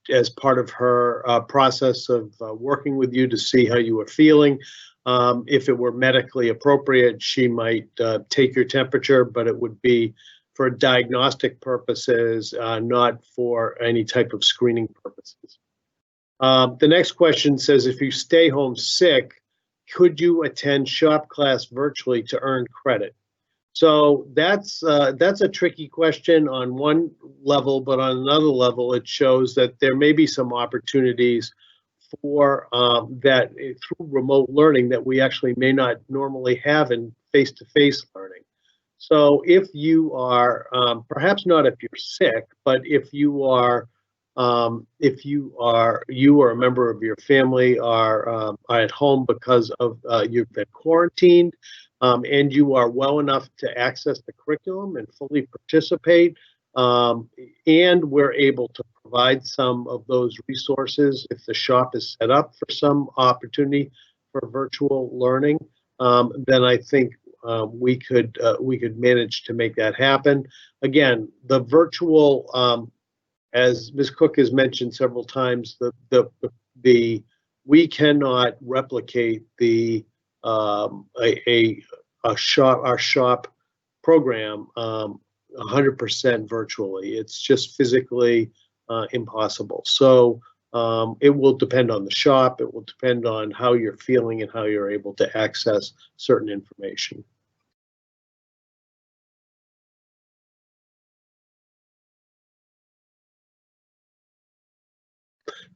as part of her process of working with you to see how you were feeling. If it were medically appropriate, she might take your temperature, but it would be for diagnostic purposes, not for any type of screening purposes. The next question says, if you stay home sick, could you attend shop class virtually to earn credit? So that's a tricky question on one level, but on another level, it shows that there may be some opportunities for that through remote learning that we actually may not normally have in face-to-face learning. So if you are, perhaps not if you're sick, but if you are or a member of your family are at home because of you've been quarantined, and you are well enough to access the curriculum and fully participate, and we're able to provide some of those resources if the shop is set up for some opportunity for virtual learning, then I think we could manage to make that happen. Again, the virtual, as Ms. Cook has mentioned several times, we cannot replicate the our shop program 100% virtually. It's just physically impossible. So it will depend on the shop. It will depend on how you're feeling and how you're able to access certain information.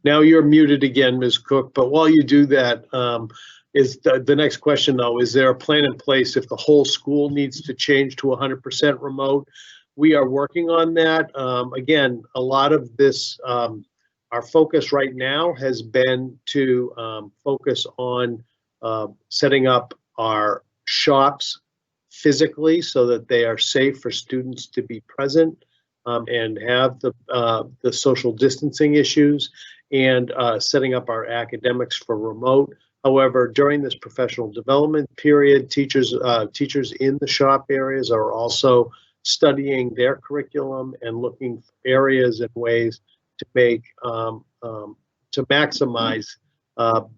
Now you're muted again, Ms. Cook, but while you do that, is the next question though, is there a plan in place if the whole school needs to change to 100% remote? We are working on that. Again, a lot of this, our focus right now has been to focus on setting up our shops physically so that they are safe for students to be present and have the social distancing issues, and setting up our academics for remote. However, during this professional development period, teachers in the shop areas are also studying their curriculum and looking for areas and ways to make to maximize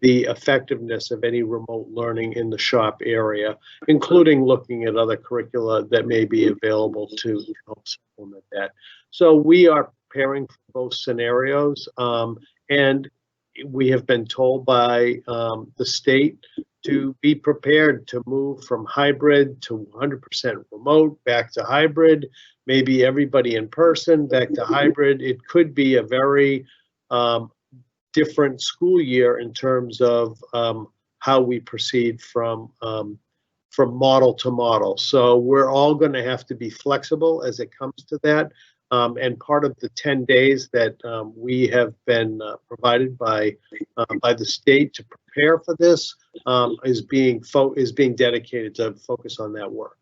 the effectiveness of any remote learning in the shop area, including looking at other curricula that may be available to help supplement that. So we are preparing for both scenarios, and we have been told by the state to be prepared to move from hybrid to 100% remote, back to hybrid, maybe everybody in person, back to hybrid. It could be a very different school year in terms of how we proceed from model to model. So we're all going to have to be flexible as it comes to that. And part of the 10 days that we have been provided by the state to prepare for this is being dedicated to focus on that work.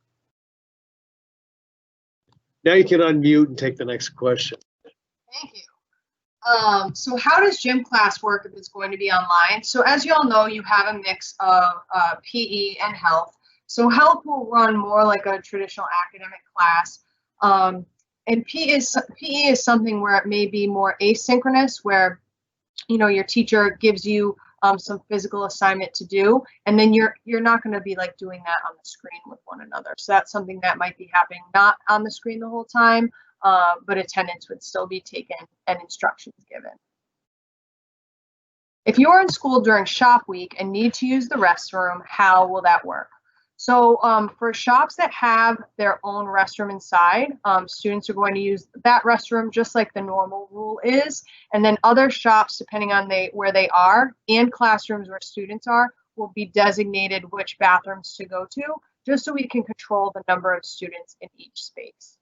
Now you can unmute and take the next question. Thank you. So how does gym class work if it's going to be online? So as you all know, you have a mix of PE and health. So health will run more like a traditional academic class. And PE is something where it may be more asynchronous, where, you know, your teacher gives you some physical assignment to do, and then you're not going to be like doing that on the screen with one another. So that's something that might be happening not on the screen the whole time, but attendance would still be taken and instructions given. If you're in school during shop week and need to use the restroom, how will that work? So for shops that have their own restroom inside, students are going to use that restroom just like the normal rule is. And then other shops, depending on where they are, and classrooms where students are, will be designated which bathrooms to go to, just so we can control the number of students in each space.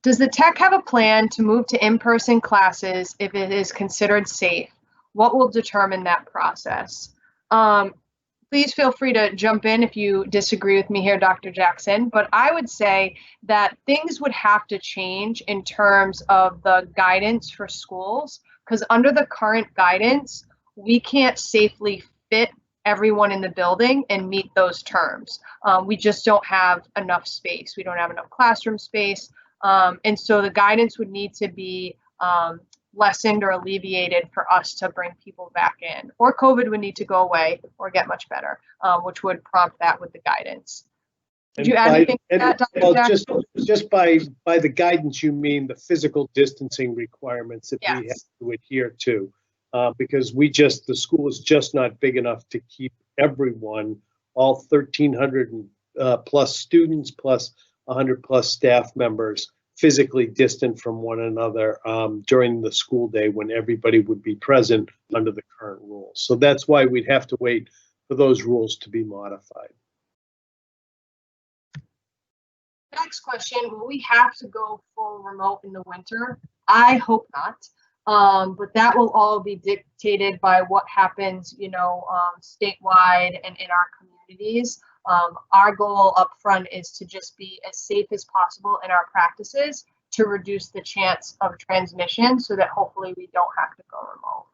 Does the tech have a plan to move to in-person classes if it is considered safe? What will determine that process? Please feel free to jump in if you disagree with me here, Dr. Jackson, but I would say that things would have to change in terms of the guidance for schools, because under the current guidance, we can't safely fit everyone in the building and meet those terms. We just don't have enough space. We don't have enough classroom space. And so the guidance would need to be lessened or alleviated for us to bring people back in, or COVID would need to go away or get much better, which would prompt that with the guidance. Did you add anything to that, Dr. Well, Jackson? just by the guidance, you mean the physical distancing requirements that we have to adhere to, because the school is just not big enough to keep everyone, all 1,300 plus students plus 100 plus staff members, physically distant from one another during the school day when everybody would be present under the current rules. So that's why we'd have to wait for those rules to be modified. Next question, will we have to go full remote in the winter? I hope not, but that will all be dictated by what happens, you know, statewide and in our communities. Our goal up front is to just be as safe as possible in our practices to reduce the chance of transmission so that hopefully we don't have to go remote.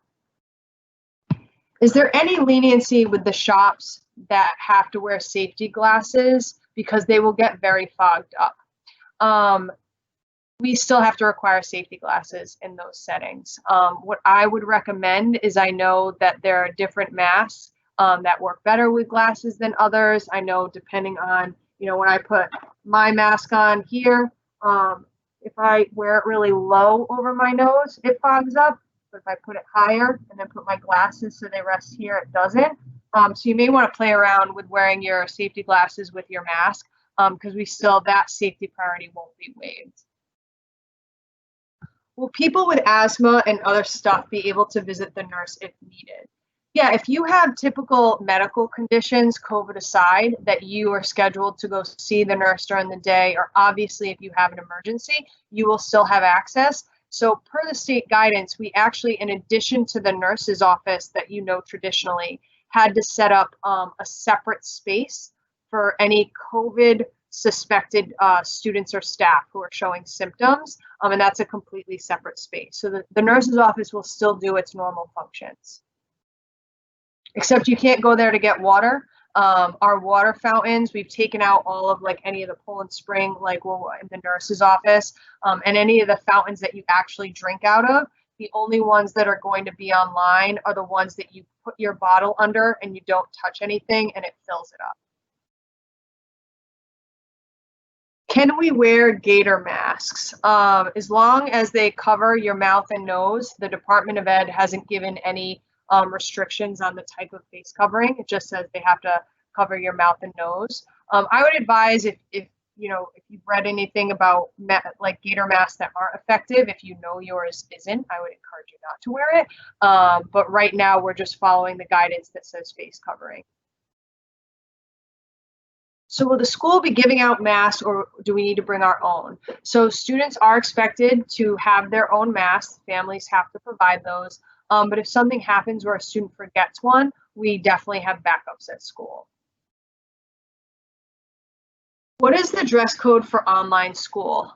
Is there any leniency with the shops that have to wear safety glasses because they will get very fogged up? We still have to require safety glasses in those settings. What I would recommend is, I know that there are different masks that work better with glasses than others. I know depending on, you know, when I put my mask on here, if I wear it really low over my nose, it fogs up. But if I put it higher and then put my glasses so they rest here, it doesn't. So you may want to play around with wearing your safety glasses with your mask, because that safety priority won't be waived. Will people with asthma and other stuff be able to visit the nurse if needed? Yeah, if you have typical medical conditions, COVID aside, that you are scheduled to go see the nurse during the day, or obviously if you have an emergency, you will still have access. So per the state guidance, we actually, in addition to the nurse's office that you know traditionally, had to set up a separate space for any COVID suspected students or staff who are showing symptoms, and that's a completely separate space. So the nurse's office will still do its normal functions. Except you can't go there to get water. Our water fountains, we've taken out all of like any of the Poland Spring, like we're in the nurse's office, and any of the fountains that you actually drink out of. The only ones that are going to be online are the ones that you put your bottle under and you don't touch anything and it fills it up. Can we wear Gator masks? As long as they cover your mouth and nose, the Department of Ed hasn't given any restrictions on the type of face covering. It just says they have to cover your mouth and nose. I would advise if you've read anything about like Gator masks that aren't effective, if you know yours isn't, I would encourage you not to wear it. But right now we're just following the guidance that says face covering. So will the school be giving out masks, or do we need to bring our own? So students are expected to have their own masks. Families have to provide those. But if something happens where a student forgets one, we definitely have backups at school. What is the dress code for online school?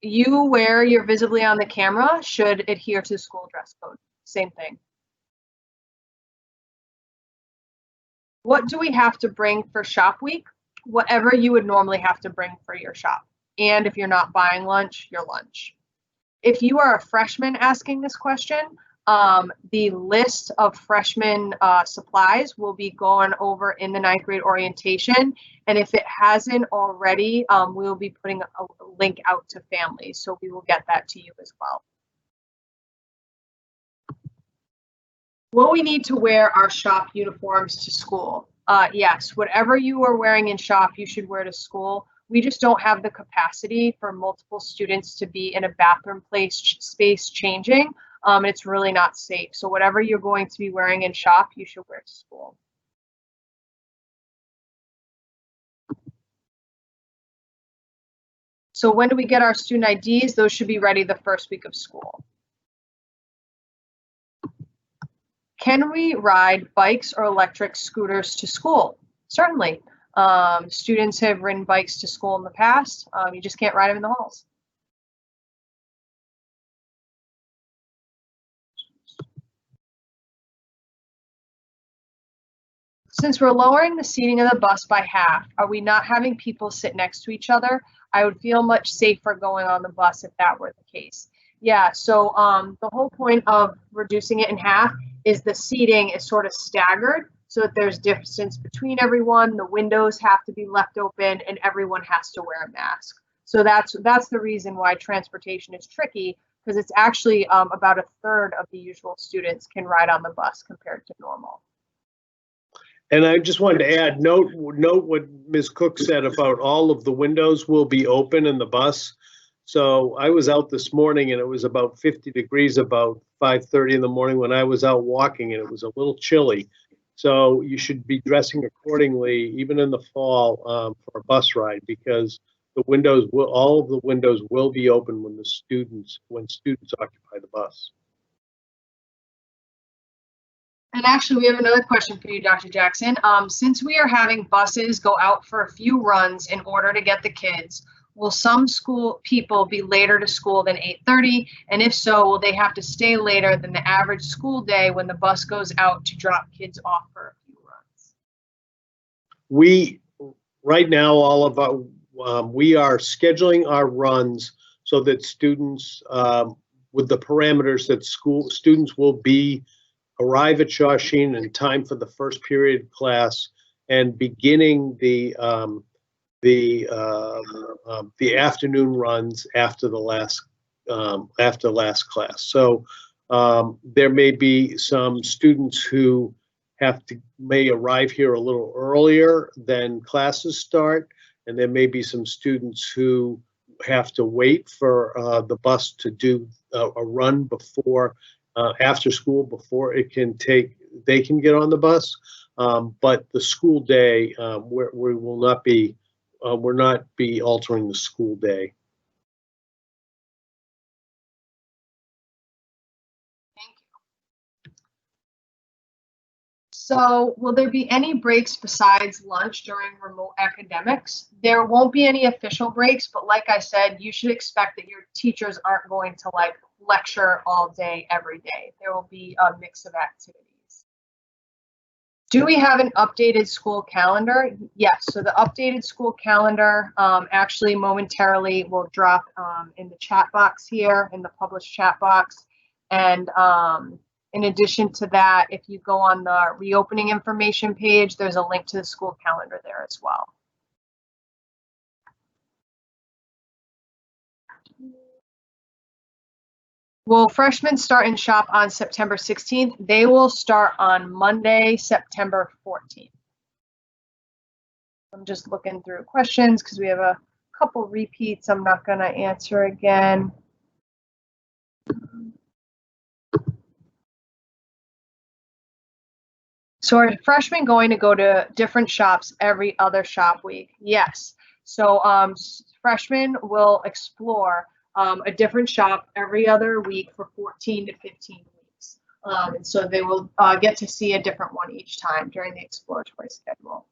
You where you're visibly on the camera should adhere to the school dress code. Same thing. What do we have to bring for shop week? Whatever you would normally have to bring for your shop. And if you're not buying lunch, your lunch. If you are a freshman asking this question, the list of freshman supplies will be going over in the 9th grade orientation. And if it hasn't already, we will be putting a link out to families. So we will get that to you as well. Will we need to wear our shop uniforms to school? Yes, whatever you are wearing in shop, you should wear to school. We just don't have the capacity for multiple students to be in a bathroom space changing. It's really not safe. So whatever you're going to be wearing in shop, you should wear to school. So when do we get our student IDs? Those should be ready the first week of school. Can we ride bikes or electric scooters to school? Certainly. Students have ridden bikes to school in the past. You just can't ride them in the halls. Since we're lowering the seating of the bus by half, are we not having people sit next to each other? I would feel much safer going on the bus if that were the case. Yeah, so the whole point of reducing it in half is the seating is sort of staggered so that there's distance between everyone, the windows have to be left open, and everyone has to wear a mask. So that's the reason why transportation is tricky, because it's actually about 1/3 of the usual students can ride on the bus compared to normal. And I just wanted to add, note what Ms. Cook said about all of the windows will be open in the bus. So I was out this morning and it was about 50 degrees about 5:30 in the morning when I was out walking, and it was a little chilly. So you should be dressing accordingly, even in the fall, for a bus ride, because all of the windows will be open when students occupy the bus. And actually, we have another question for you, Dr. Jackson. Since we are having buses go out for a few runs in order to get the kids, will some school people be later to school than 8:30? And if so, will they have to stay later than the average school day when the bus goes out to drop kids off for a few runs? Right now, we are scheduling our runs so that students, with the parameters that students will arrive at Shawsheen in time for the first period class and beginning the afternoon runs after the last class. So there may be some students who may arrive here a little earlier than classes start, and there may be some students who have to wait for the bus to do a run before after school before they can get on the bus. But the school day, we will not be. We're not altering the school day. Thank you. So will there be any breaks besides lunch during remote academics? There won't be any official breaks, but like I said, you should expect that your teachers aren't going to lecture all day, every day. There will be a mix of activities. Do we have an updated school calendar? Yes, so the updated school calendar actually momentarily will drop in the chat box here, in the published chat box. And in addition to that, if you go on the reopening information page, there's a link to the school calendar there as well. Will freshmen start in shop on September 16th? They will start on Monday, September 14th. I'm just looking through questions because we have a couple repeats I'm not going to answer again. So are freshmen going to go to different shops every other shop week? Yes. So freshmen will explore a different shop every other week for 14 to 15 weeks. And so they will get to see a different one each time during the exploratory schedule.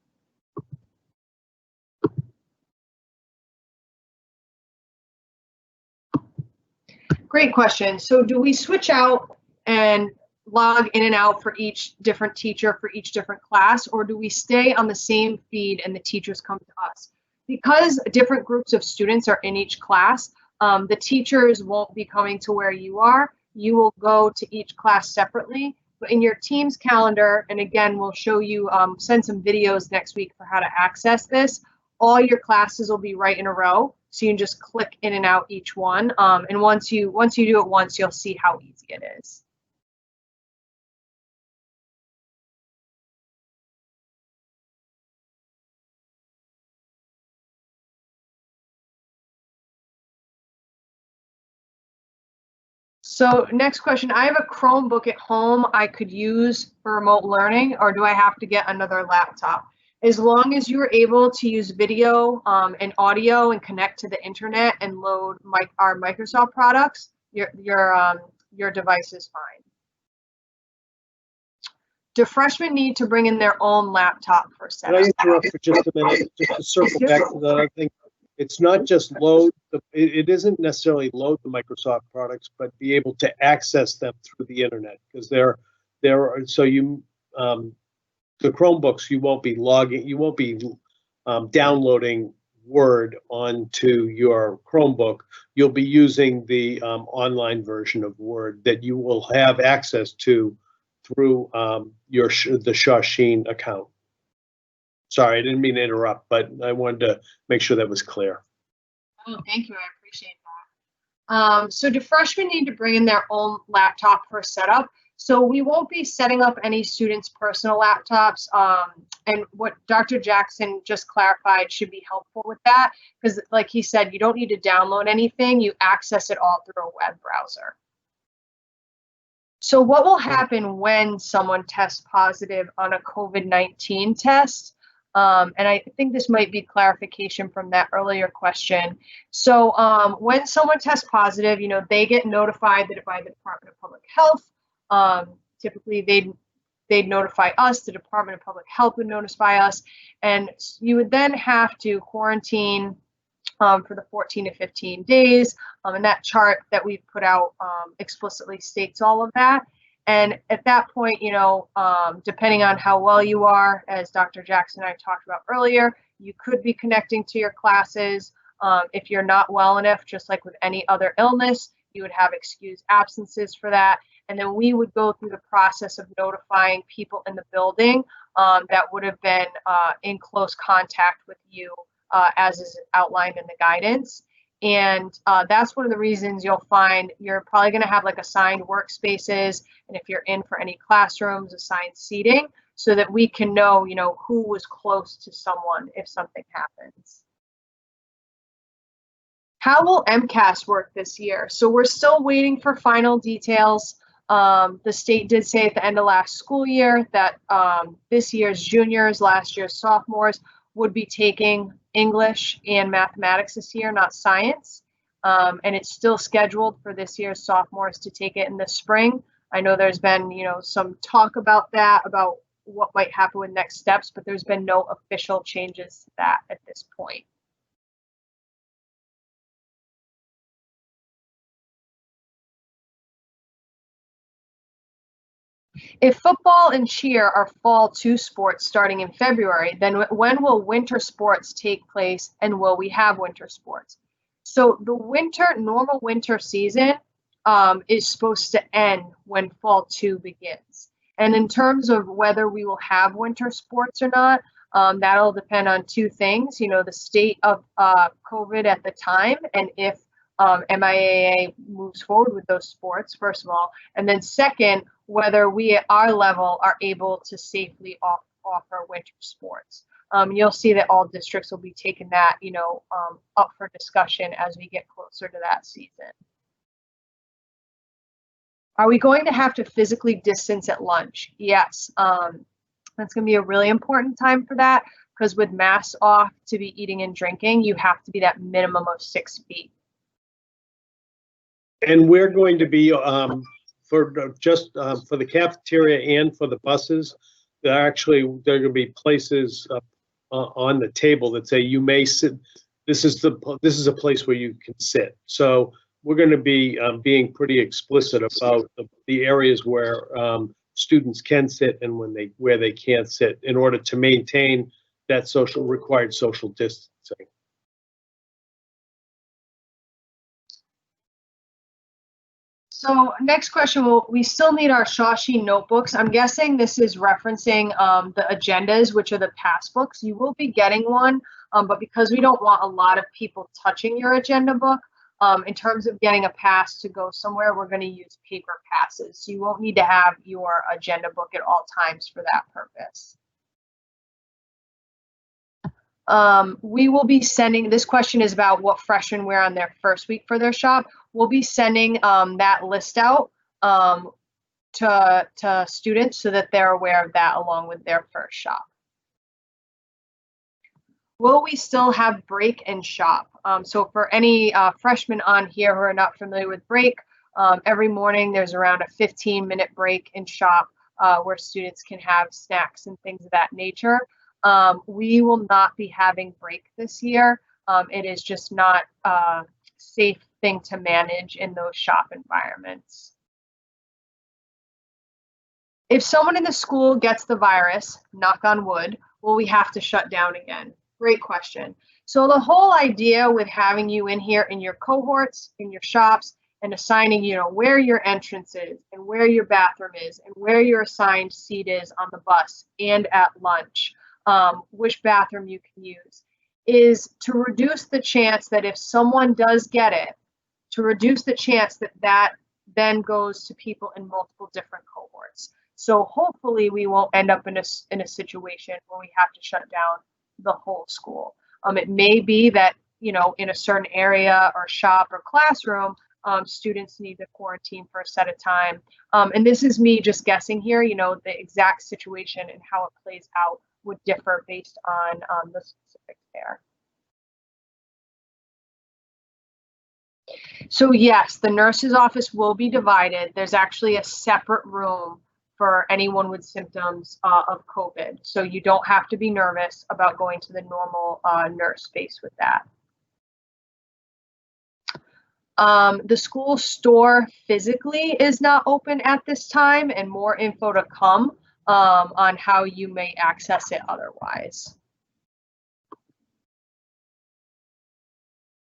Great question. So do we switch out and log in and out for each different teacher for each different class, or do we stay on the same feed and the teachers come to us? Because different groups of students are in each class, the teachers won't be coming to where you are. You will go to each class separately, but in your team's calendar, and again, we'll show you, send some videos next week for how to access this. All your classes will be right in a row, so you can just click in and out each one. And once you do it once, you'll see how easy it is. So next question, I have a Chromebook at home I could use for remote learning, or do I have to get another laptop? As long as you are able to use video and audio and connect to the internet and load our Microsoft products, your device is fine. Do freshmen need to bring in their own laptop for setup? Can I interrupt for just a minute, just to circle back to that? I think it's not just load, it isn't necessarily load the Microsoft products, but be able to access them through the internet, because the Chromebooks, you won't be downloading Word onto your Chromebook. You'll be using the online version of Word that you will have access to through the Shawsheen account. Sorry, I didn't mean to interrupt, but I wanted to make sure that was clear. Oh, thank you. I appreciate that. So do freshmen need to bring in their own laptop for setup? So we won't be setting up any students' personal laptops. And what Dr. Jackson just clarified should be helpful with that, because like he said, you don't need to download anything. You access it all through a web browser. So what will happen when someone tests positive on a COVID-19 test? And I think this might be clarification from that earlier question. So when someone tests positive, they get notified by the Department of Public Health. Typically, they'd notify us. The Department of Public Health would notify us, and you would then have to quarantine for the 14 to 15 days. And that chart that we've put out explicitly states all of that. And at that point, depending on how well you are, as Dr. Jackson and I talked about earlier, you could be connecting to your classes. If you're not well enough, just like with any other illness, you would have excused absences for that. And then we would go through the process of notifying people in the building that would have been in close contact with you, as is outlined in the guidance. And that's one of the reasons you'll find you're probably going to have like assigned workspaces, and if you're in for any classrooms, assigned seating, so that we can know, who was close to someone if something happens. How will Mcas work this year? So we're still waiting for final details. The state did say at the end of last school year that this year's juniors, last year's sophomores would be taking English and mathematics this year, not science. And it's still scheduled for this year's sophomores to take it in the spring. I know there's been, some talk about that, about what might happen with next steps, but there's been no official changes to that at this point. If football and cheer are fall 2 sports starting in February, then when will winter sports take place, and will we have winter sports? So the normal winter season is supposed to end when fall 2 begins. And in terms of whether we will have winter sports or not, that'll depend on 2 things, the state of COVID at the time, and if MIAA moves forward with those sports, first of all, and then second, whether we at our level are able to safely offer winter sports. You'll see that all districts will be taking that, up for discussion as we get closer to that season. Are we going to have to physically distance at lunch? Yes. That's going to be a really important time for that, because with masks off, to be eating and drinking, you have to be that minimum of 6 feet. And we're going to be, for the cafeteria and for the buses, there are going to be places on the table that say you may sit. This is a place where you can sit. So we're going to be being pretty explicit about the areas where students can sit and where they can't sit, in order to maintain that required social distancing. So next question, we still need our Shawsheen notebooks. I'm guessing this is referencing the agendas, which are the pass books. You will be getting one, but because we don't want a lot of people touching your agenda book, in terms of getting a pass to go somewhere, we're going to use paper passes. So you won't need to have your agenda book at all times for that purpose. We will be sending, this question is about what freshmen wear on their first week for their shop. We'll be sending that list out to students so that they're aware of that along with their first shop. Will we still have break and shop? So for any freshmen on here who are not familiar with break, every morning there's around a 15-minute break in shop where students can have snacks and things of that nature. We will not be having break this year. It is just not a safe thing to manage in those shop environments. If someone in the school gets the virus, knock on wood, will we have to shut down again? Great question. So the whole idea with having you in here in your cohorts, in your shops, and assigning, where your entrance is and where your bathroom is and where your assigned seat is on the bus and at lunch, which bathroom you can use, is to reduce the chance that if someone does get it, to reduce the chance that that then goes to people in multiple different cohorts. So hopefully we won't end up in a situation where we have to shut down the whole school. It may be that, in a certain area or shop or classroom, students need to quarantine for a set of time. And this is me just guessing here, the exact situation and how it plays out would differ based on the specifics there. So yes, the nurse's office will be divided. There's actually a separate room for anyone with symptoms of COVID. So you don't have to be nervous about going to the normal nurse space with that. The school store physically is not open at this time, and more info to come on how you may access it otherwise.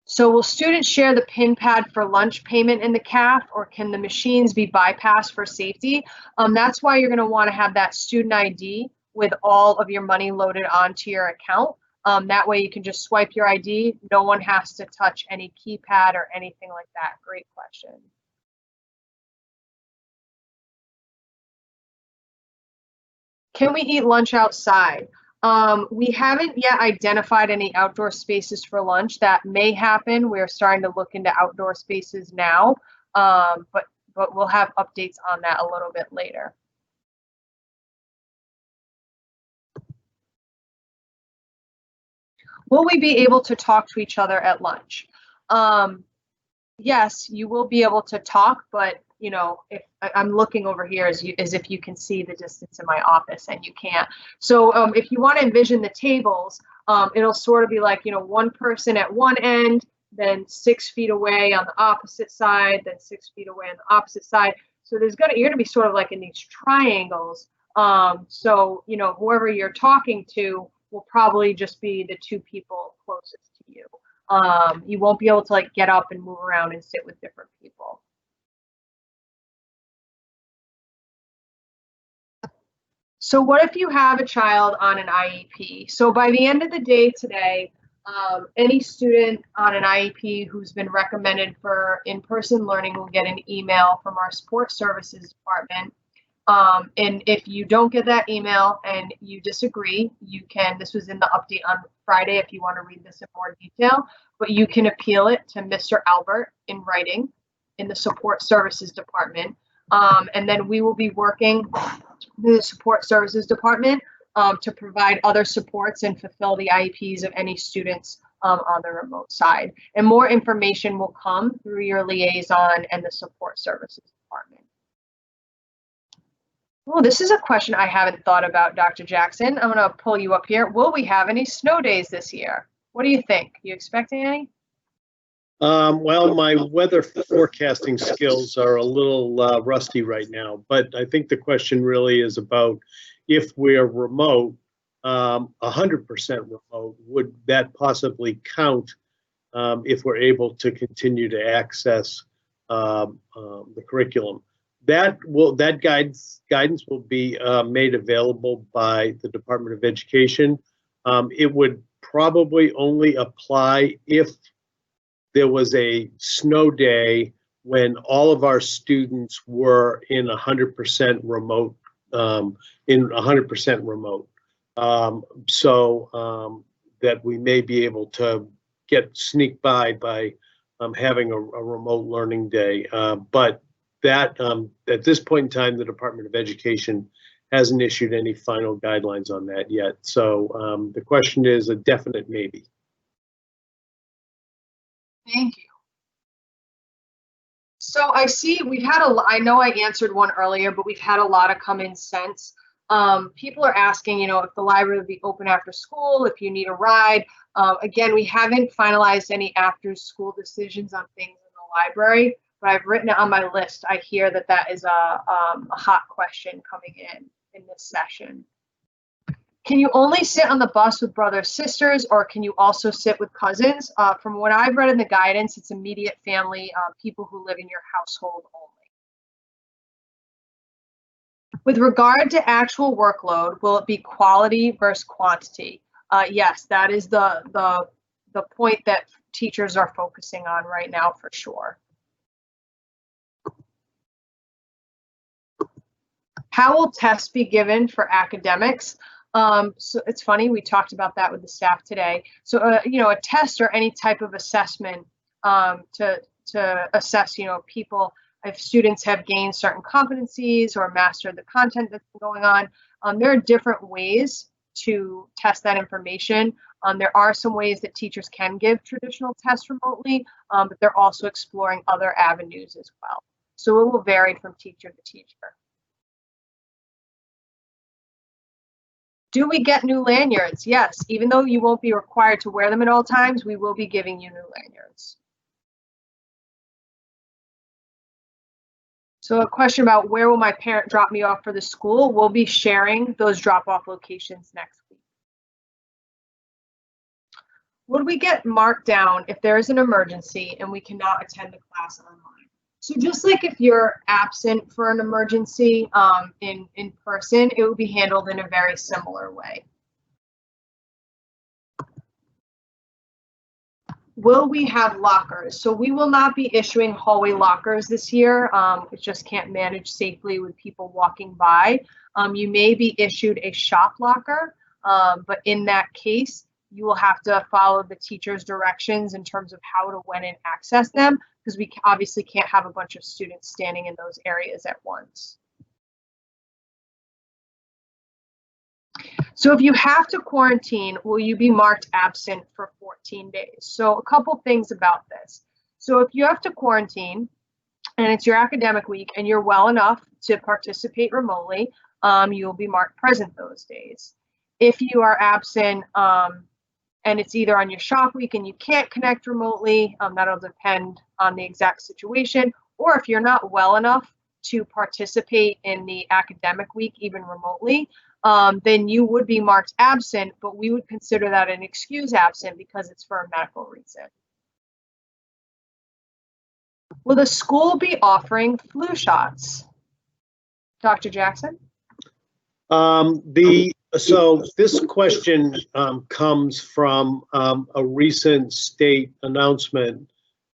So will students share the PIN pad for lunch payment in the CAF, or can the machines be bypassed for safety? That's why you're going to want to have that student ID with all of your money loaded onto your account. That way you can just swipe your ID. No one has to touch any keypad or anything like that. Great question. Can we eat lunch outside? We haven't yet identified any outdoor spaces for lunch. That may happen. We're starting to look into outdoor spaces now, but we'll have updates on that a little bit later. Will we be able to talk to each other at lunch? Yes, you will be able to talk, but if I'm looking over here as if you can see the distance in my office, and you can't. So if you want to envision the tables, it'll sort of be like, one person at one end, then 6 feet away on the opposite side, then 6 feet away on the opposite side. So you're gonna be sort of like in these triangles. So whoever you're talking to will probably just be the 2 people closest to you. You won't be able to get up and move around and sit with different people. So what if you have a child on an IEP? So by the end of the day today, any student on an IEP who's been recommended for in-person learning will get an email from our support services department. And if you don't get that email and you disagree, you can, this was in the update on Friday if you want to read this in more detail, but you can appeal it to Mr. Albert in writing in the support services department. And then we will be working with the support services department to provide other supports and fulfill the IEPs of any students on the remote side. And more information will come through your liaison and the support services department. Oh, this is a question I haven't thought about, Dr. Jackson. I'm going to pull you up here. Will we have any snow days this year? What do you think? You expecting any? Well, my weather forecasting skills are a little rusty right now, but I think the question really is about if we're remote, 100% remote, would that possibly count if we're able to continue to access the curriculum? That guidance will be made available by the Department of Education. It would probably only apply if there was a snow day when all of our students were in 100% remote, so that we may be able to sneak by having a remote learning day. But that at this point in time, the Department of Education hasn't issued any final guidelines on that yet. So the question is a definite maybe. Thank you. So I see we've had I know I answered one earlier, but we've had a lot of come in since. People are asking, if the library will be open after school, if you need a ride. Again, we haven't finalized any after school decisions on things in the library, but I've written it on my list. I hear that is a hot question coming in this session. Can you only sit on the bus with brothers, sisters, or can you also sit with cousins? From what I've read in the guidance, it's immediate family, people who live in your household only. With regard to actual workload, will it be quality versus quantity? Yes, that is the point that teachers are focusing on right now for sure. How will tests be given for academics? So it's funny, we talked about that with the staff today. So, a test or any type of assessment to assess, people, if students have gained certain competencies or mastered the content that's going on. There are different ways to test that information. There are some ways that teachers can give traditional tests remotely, but they're also exploring other avenues as well. So it will vary from teacher to teacher. Do we get new lanyards? Yes, even though you won't be required to wear them at all times, we will be giving you new lanyards. So a question about where will my parent drop me off for the school? We'll be sharing those drop-off locations next week. Would we get marked down if there is an emergency and we cannot attend the class online? So just like if you're absent for an emergency in person, it will be handled in a very similar way. Will we have lockers? So we will not be issuing hallway lockers this year. It just can't manage safely with people walking by. You may be issued a shop locker, but in that case, you will have to follow the teacher's directions in terms of how to when and access them, because we obviously can't have a bunch of students standing in those areas at once. So if you have to quarantine, will you be marked absent for 14 days? So a couple things about this. So if you have to quarantine and it's your academic week and you're well enough to participate remotely, you will be marked present those days. If you are absent and it's either on your shop week and you can't connect remotely, that'll depend on the exact situation, or if you're not well enough to participate in the academic week, even remotely, then you would be marked absent, but we would consider that an excuse absent because it's for a medical reason. Will the school be offering flu shots? Dr. Jackson? So this question comes from a recent state announcement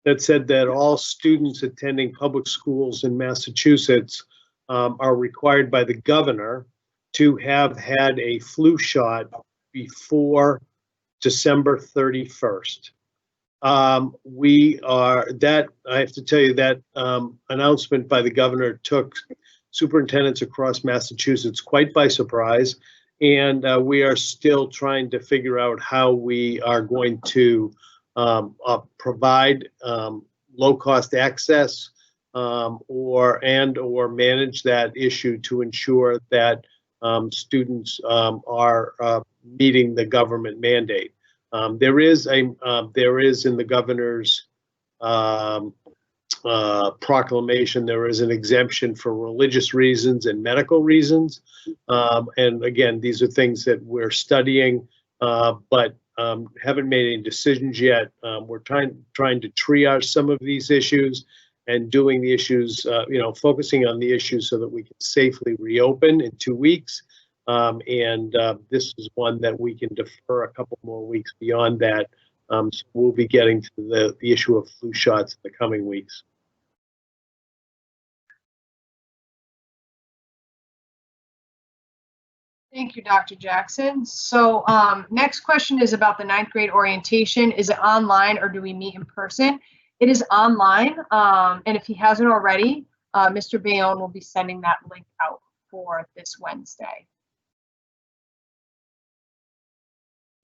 that said that all students attending public schools in Massachusetts are required by the governor to have had a flu shot before December 31st. I have to tell you that announcement by the governor took superintendents across Massachusetts quite by surprise. and we are still trying to figure out how we are going to provide low-cost access or manage that issue to ensure that students are meeting the government mandate. There is in the governor's proclamation, there is an exemption for religious reasons and medical reasons. And again, these are things that we're studying, but haven't made any decisions yet. We're trying to triage some of these issues and doing the issues, focusing on the issues so that we can safely reopen in 2 weeks. This is one that we can defer a couple more weeks beyond that. So we'll be getting to the issue of flu shots in the coming weeks. Thank you, Dr. Jackson. So next question is about the 9th grade orientation. Is it online or do we meet in person? It is online, and if he hasn't already, Mr. Bayonne will be sending that link out for this Wednesday.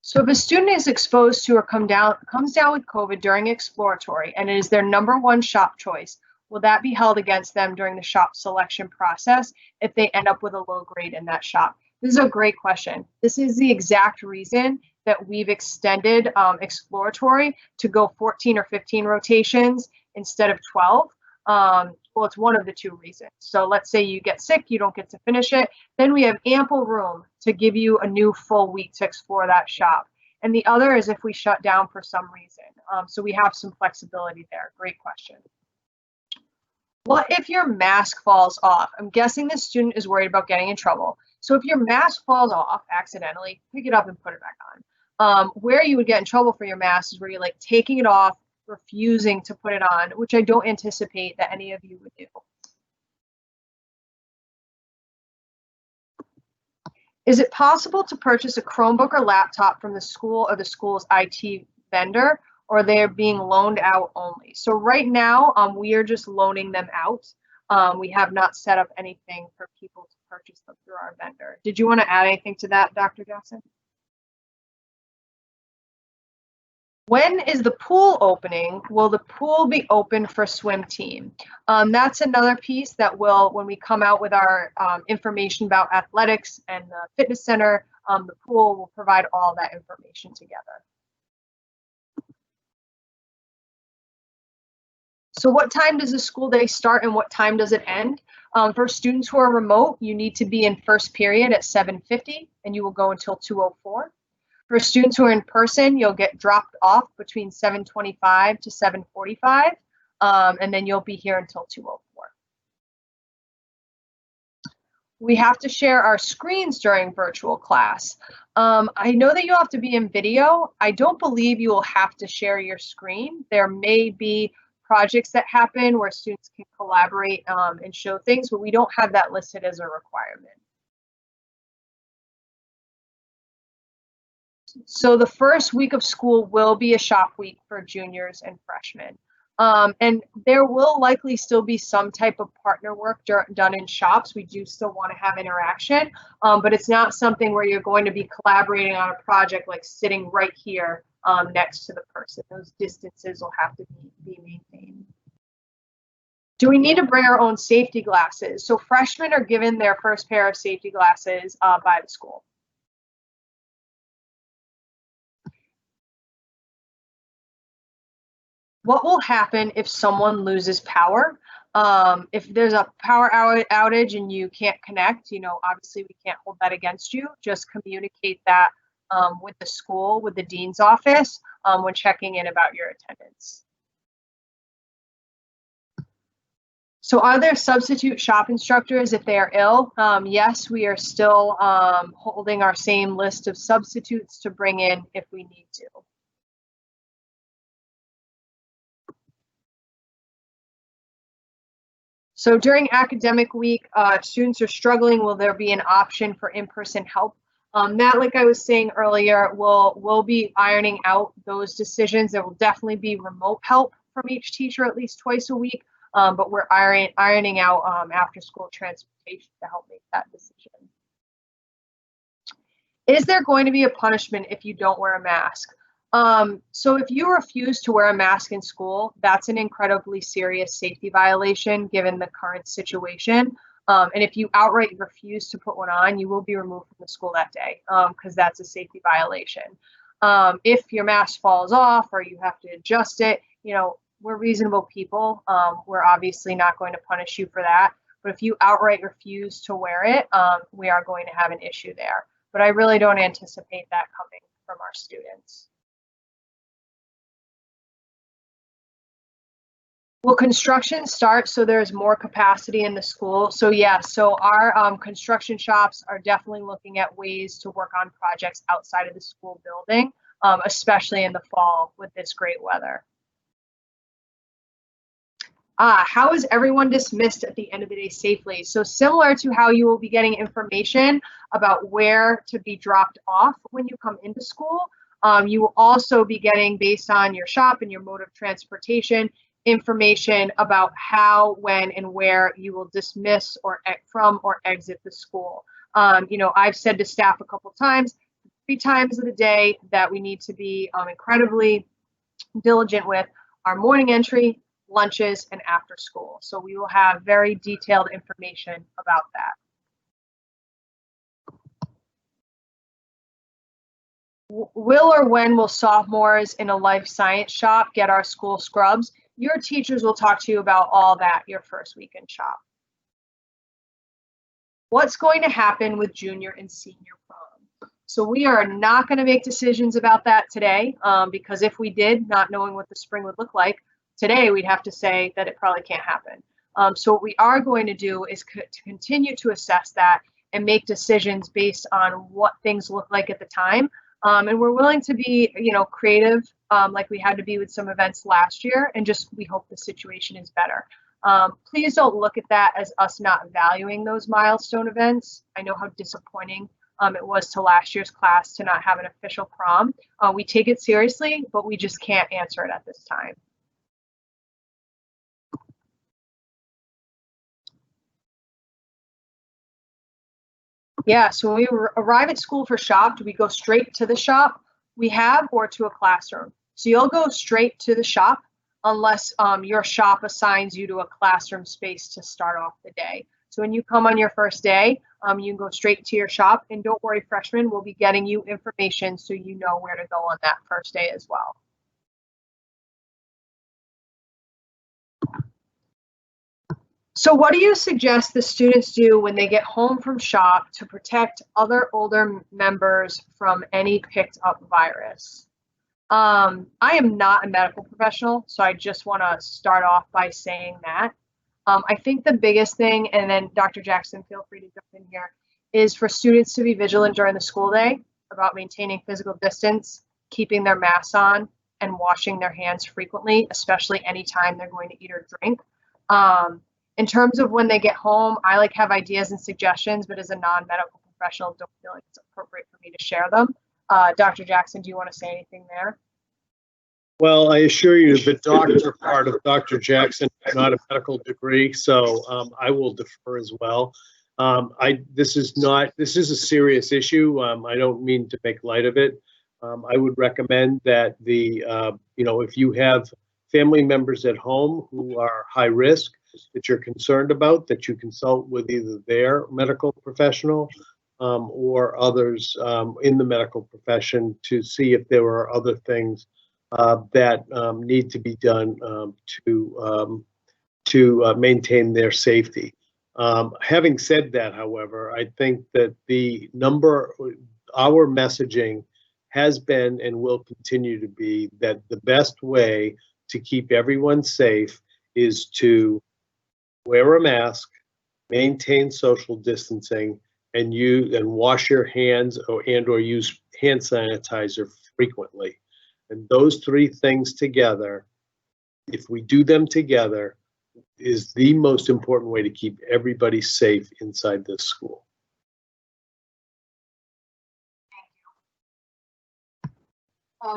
So if a student is exposed to or comes down with COVID during exploratory and it is their #1 shop choice, will that be held against them during the shop selection process if they end up with a low grade in that shop? This is a great question. This is the exact reason that we've extended exploratory to go 14 or 15 rotations instead of 12. Well, it's one of the 2 reasons. So let's say you get sick, you don't get to finish it, then we have ample room to give you a new full week to explore that shop. And the other is if we shut down for some reason. So we have some flexibility there. Great question. What if your mask falls off? I'm guessing the student is worried about getting in trouble. So if your mask falls off accidentally, pick it up and put it back on. Where you would get in trouble for your mask is where you're like taking it off, refusing to put it on, which I don't anticipate that any of you would do. Is it possible to purchase a Chromebook or laptop from the school or the school's IT vendor, or they're being loaned out only? So right now, we are just loaning them out. We have not set up anything for people to purchase them through our vendor. Did you want to add anything to that, Dr. Jackson? When is the pool opening? Will the pool be open for swim team? That's another piece that will, when we come out with our information about athletics and the fitness center, the pool will provide all that information together. So what time does the school day start and what time does it end? For students who are remote, you need to be in first period at 7:50 and you will go until 2:04. For students who are in person, you'll get dropped off between 7:25 to 7:45, and then you'll be here until 2:04. We have to share our screens during virtual class. I know that you'll have to be in video. I don't believe you will have to share your screen. There may be projects that happen where students can collaborate and show things, but we don't have that listed as a requirement. So the first week of school will be a shop week for juniors and freshmen. And there will likely still be some type of partner work done in shops. We do still want to have interaction, but it's not something where you're going to be collaborating on a project like sitting right here next to the person. Those distances will have to be maintained. Do we need to bring our own safety glasses? So freshmen are given their first pair of safety glasses by the school. What will happen if someone loses power? If there's a power outage and you can't connect, obviously we can't hold that against you. Just communicate that with the school, with the dean's office when checking in about your attendance. So are there substitute shop instructors if they are ill? Yes, we are still holding our same list of substitutes to bring in if we need to. So during academic week, students are struggling. Will there be an option for in-person help? That, like I was saying earlier, we'll be ironing out those decisions. There will definitely be remote help from each teacher at least twice a week, but we're ironing out after-school transportation to help make that decision. Is there going to be a punishment if you don't wear a mask? So if you refuse to wear a mask in school, that's an incredibly serious safety violation given the current situation. And if you outright refuse to put one on, you will be removed from the school that day because that's a safety violation. If your mask falls off or you have to adjust it, you know, we're reasonable people. We're obviously not going to punish you for that. But if you outright refuse to wear it, we are going to have an issue there. But I really don't anticipate that coming from our students. Will construction start so there's more capacity in the school? So yes, so our construction shops are definitely looking at ways to work on projects outside of the school building, especially in the fall with this great weather. How is everyone dismissed at the end of the day safely? So similar to how you will be getting information about where to be dropped off when you come into school, you will also be getting, based on your shop and your mode of transportation, information about how, when, and where you will dismiss or from or exit the school. You know, I've said to staff a couple times, 3 times of the day that we need to be incredibly diligent with our morning entry, lunches, and after school. So we will have very detailed information about that. Will or when will sophomores in a life science shop get our school scrubs? Your teachers will talk to you about all that your first week in shop. What's going to happen with junior and senior prom? So we are not going to make decisions about that today because if we did, not knowing what the spring would look like, today we'd have to say that it probably can't happen. So what we are going to do is to continue to assess that and make decisions based on what things look like at the time. And we're willing to be, you know, creative like we had to be with some events last year, and just we hope the situation is better. Please don't look at that as us not valuing those milestone events. I know how disappointing it was to last year's class to not have an official prom. We take it seriously, but we just can't answer it at this time. Yeah, so when we arrive at school for shop, do we go straight to the shop we have or to a classroom? So you'll go straight to the shop unless your shop assigns you to a classroom space to start off the day. So when you come on your first day, you can go straight to your shop, and don't worry, freshmen, we'll be getting you information so you know where to go on that first day as well. So what do you suggest the students do when they get home from shop to protect other older members from any picked up virus? I am not a medical professional, so I just want to start off by saying that. I think the biggest thing, and then Dr. Jackson, feel free to jump in here, is for students to be vigilant during the school day about maintaining physical distance, keeping their masks on, and washing their hands frequently, especially anytime they're going to eat or drink. In terms of when they get home, I like have ideas and suggestions, but as a non-medical professional, don't feel like it's appropriate for me to share them. Dr. Jackson, do you want to say anything there? Well, I assure you the doctor part of Dr. Jackson is not a medical degree, so I will defer as well. This is a serious issue. I don't mean to make light of it. I would recommend that if you have family members at home who are high risk, that you're concerned about, that you consult with either their medical professional or others in the medical profession to see if there are other things that need to be done to maintain their safety. Having said that, however, I think that our messaging has been and will continue to be that the best way to keep everyone safe is to wear a mask, maintain social distancing, and wash your hands or use hand sanitizer frequently. And those 3 things together, if we do them together, is the most important way to keep everybody safe inside this school.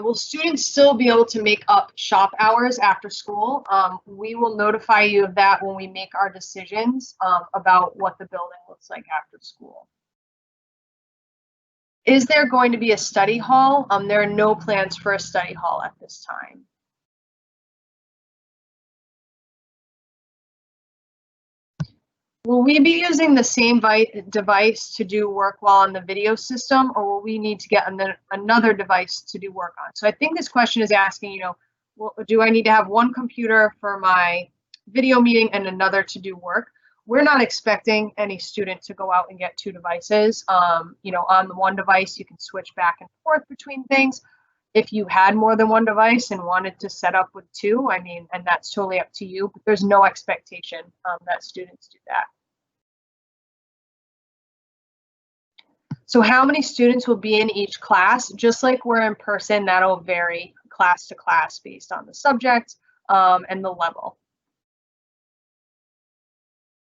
Will students still be able to make up shop hours after school? We will notify you of that when we make our decisions about what the building looks like after school. Is there going to be a study hall? There are no plans for a study hall at this time. Will we be using the same device to do work while on the video system, or will we need to get another device to do work on? So I think this question is asking, you know, well, do I need to have one computer for my video meeting and another to do work? We're not expecting any student to go out and get two devices. You know, on the one device, you can switch back and forth between things. If you had more than one device and wanted to set up with two, I mean, and that's totally up to you, but there's no expectation that students do that. So how many students will be in each class? Just like we're in person, that'll vary class to class based on the subject and the level.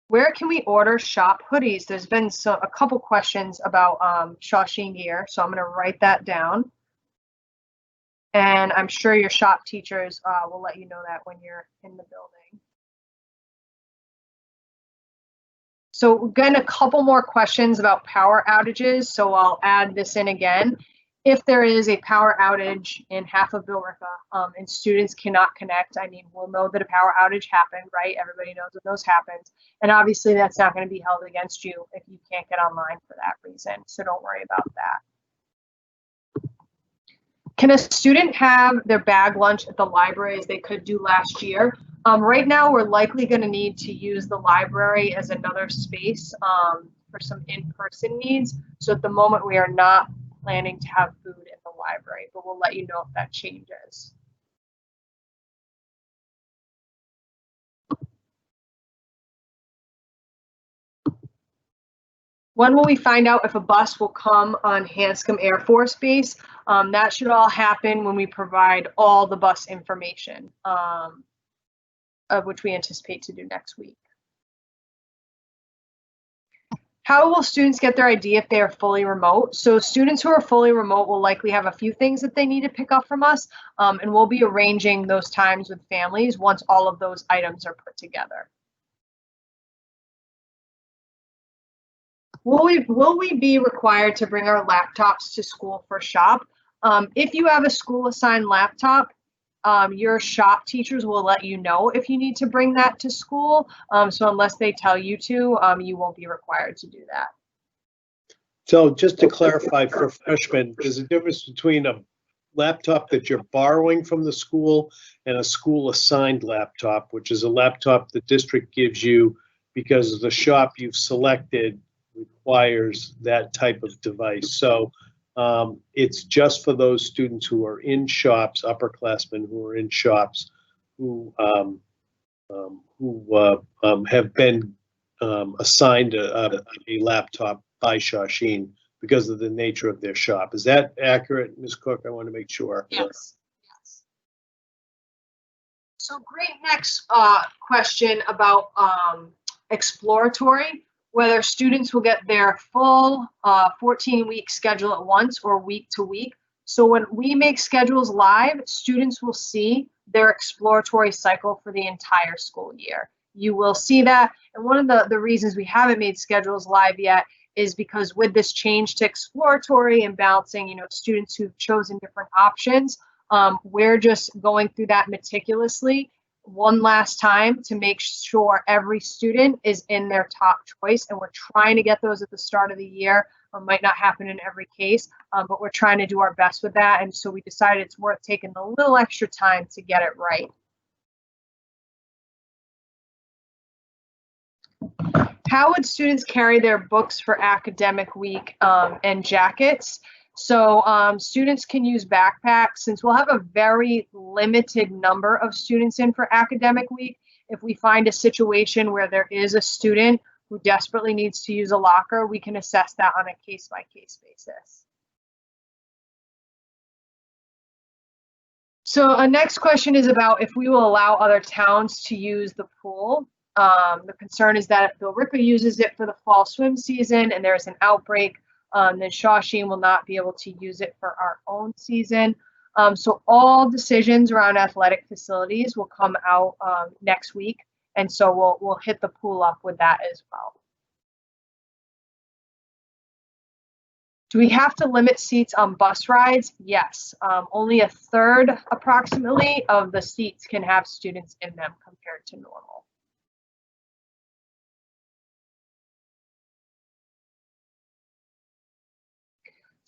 Where can we order shop hoodies? There's been a couple questions about Shawsheen gear, so I'm going to write that down. And I'm sure your shop teachers will let you know that when you're in the building. So again, a couple more questions about power outages. So I'll add this in again. If there is a power outage in half of Billerica and students cannot connect, I mean, we'll know that a power outage happened, right? Everybody knows when those happens. And obviously that's not going to be held against you if you can't get online for that reason. So don't worry about that. Can a student have their bag lunch at the library as they could do last year? Right now, we're likely going to need to use the library as another space for some in-person needs. So at the moment, we are not planning to have food in the library, but we'll let you know if that changes. When will we find out if a bus will come on Hanscom Air Force Base? That should all happen when we provide all the bus information, of which we anticipate to do next week. How will students get their ID if they are fully remote? So students who are fully remote will likely have a few things that they need to pick up from us, and we'll be arranging those times with families once all of those items are put together. Will we be required to bring our laptops to school for shop? If you have a school assigned laptop, your shop teachers will let you know if you need to bring that to school. So unless they tell you to, you won't be required to do that. So just to clarify for freshmen, there's a difference between a laptop that you're borrowing from the school and a school assigned laptop, which is a laptop the district gives you because the shop you've selected requires that type of device. So it's just for those students who are in shops, upperclassmen who are in shops, who have been assigned a laptop by Shawsheen because of the nature of their shop. Is that accurate, Ms. Cook? I want to make sure. Yes. Yes. So great. Next question about exploratory. Whether students will get their full 14-week schedule at once or week to week. So when we make schedules live, students will see their exploratory cycle for the entire school year. You will see that. And one of the reasons we haven't made schedules live yet is because with this change to exploratory and balancing, you know, students who've chosen different options, we're just going through that meticulously one last time to make sure every student is in their top choice, and we're trying to get those at the start of the year. Might not happen in every case, but we're trying to do our best with that, and so we decided it's worth taking a little extra time to get it right. How would students carry their books for academic week and jackets? So students can use backpacks. Since we'll have a very limited number of students in for academic week, if we find a situation where there is a student who desperately needs to use a locker, we can assess that on a case-by-case basis. So a next question is about if we will allow other towns to use the pool. The concern is that if Billerica uses it for the fall swim season and there's an outbreak, then Shawsheen will not be able to use it for our own season. So all decisions around athletic facilities will come out next week, and so we'll hit the pool up with that as well. Do we have to limit seats on bus rides? Yes. Only a third approximately of the seats can have students in them compared to normal.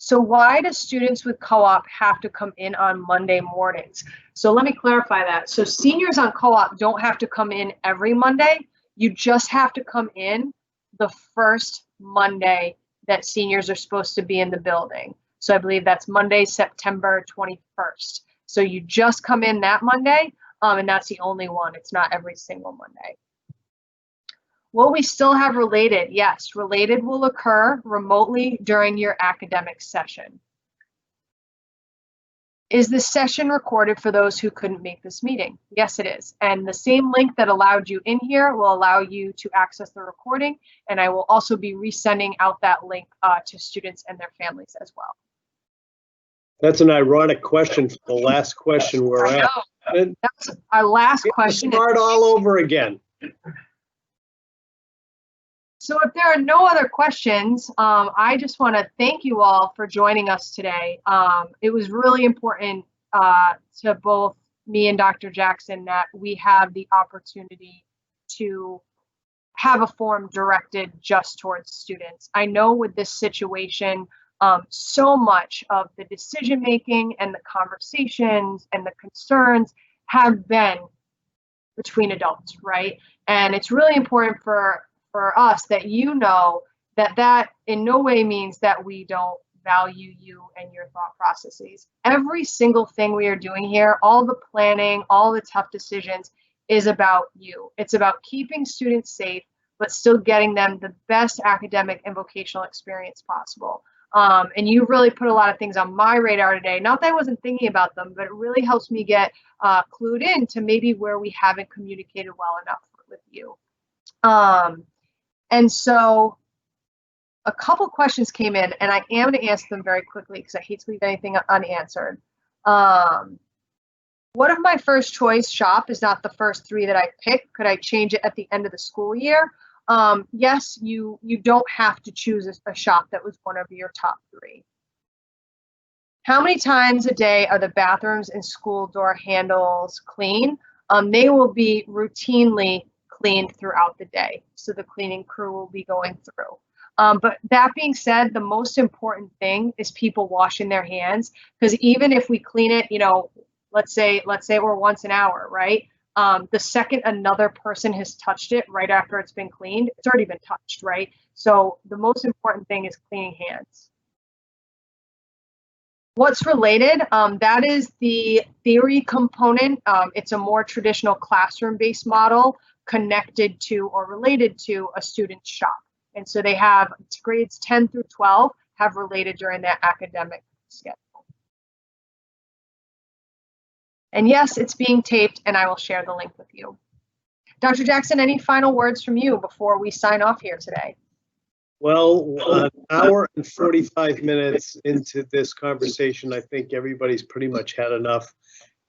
So why do students with co-op have to come in on Monday mornings? So let me clarify that. So seniors on co-op don't have to come in every Monday. You just have to come in the first Monday that seniors are supposed to be in the building. So I believe that's Monday, September 21st. So you just come in that Monday, and that's the only one. It's not every single Monday. Will we still have related? Yes, related will occur remotely during your academic session. Is this session recorded for those who couldn't make this meeting? Yes, it is. And the same link that allowed you in here will allow you to access the recording. And I will also be resending out that link to students and their families as well. That's an ironic question for the last question we're at. That's our last question. Start all over again. So if there are no other questions, I just want to thank you all for joining us today. It was really important to both me and Dr. Jackson that we have the opportunity to have a forum directed just towards students. I know with this situation, so much of the decision making and the conversations and the concerns have been between adults, right? And it's really important for us that you know that that in no way means that we don't value you and your thought processes. Every single thing we are doing here, all the planning, all the tough decisions is about you. It's about keeping students safe, but still getting them the best academic and vocational experience possible. And you really put a lot of things on my radar today. Not that I wasn't thinking about them, but it really helps me get clued in to maybe where we haven't communicated well enough with you. And so a couple questions came in, and I am going to answer them very quickly because I hate to leave anything unanswered. What if my first choice shop is not the first three that I pick? Could I change it at the end of the school year? Yes, you don't have to choose a shop that was one of your top three. How many times a day are the bathrooms and school door handles clean? They will be routinely cleaned throughout the day. So the cleaning crew will be going through. But that being said, the most important thing is people washing their hands, because even if we clean it, you know, let's say we're once an hour, right? The second another person has touched it right after it's been cleaned, it's already been touched, right? So the most important thing is cleaning hands. What's related? That is the theory component. It's a more traditional classroom-based model connected to or related to a student's shop. And so they have grades 10 through 12 have related during their academic schedule. And yes, it's being taped, and I will share the link with you. Dr. Jackson, any final words from you before we sign off here today? Well, an hour and 45 minutes into this conversation, I think everybody's pretty much had enough.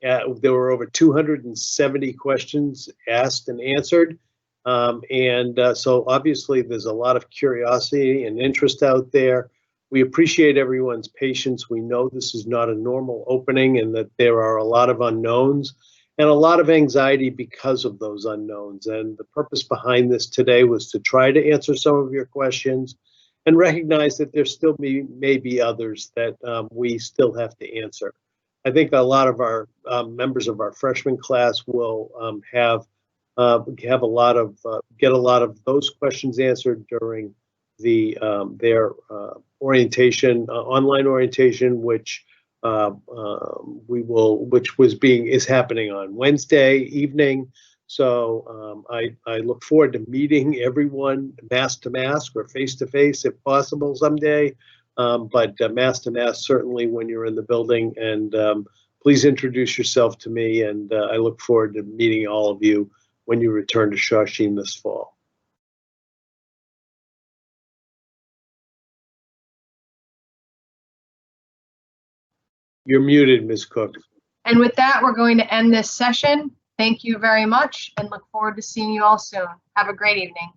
There were over 270 questions asked and answered. So obviously there's a lot of curiosity and interest out there. We appreciate everyone's patience. We know this is not a normal opening and that there are a lot of unknowns and a lot of anxiety because of those unknowns. And the purpose behind this today was to try to answer some of your questions and recognize that there still may be others that we still have to answer. I think a lot of our members of our freshman class will get a lot of those questions answered during their orientation, online orientation, which is happening on Wednesday evening. So I look forward to meeting everyone mask to mask or face to face if possible someday. But mask to mask certainly when you're in the building. And please introduce yourself to me. And I look forward to meeting all of you when you return to Shawsheen this fall. You're muted, Ms. Cook. And with that, we're going to end this session. Thank you very much and look forward to seeing you all soon. Have a great evening.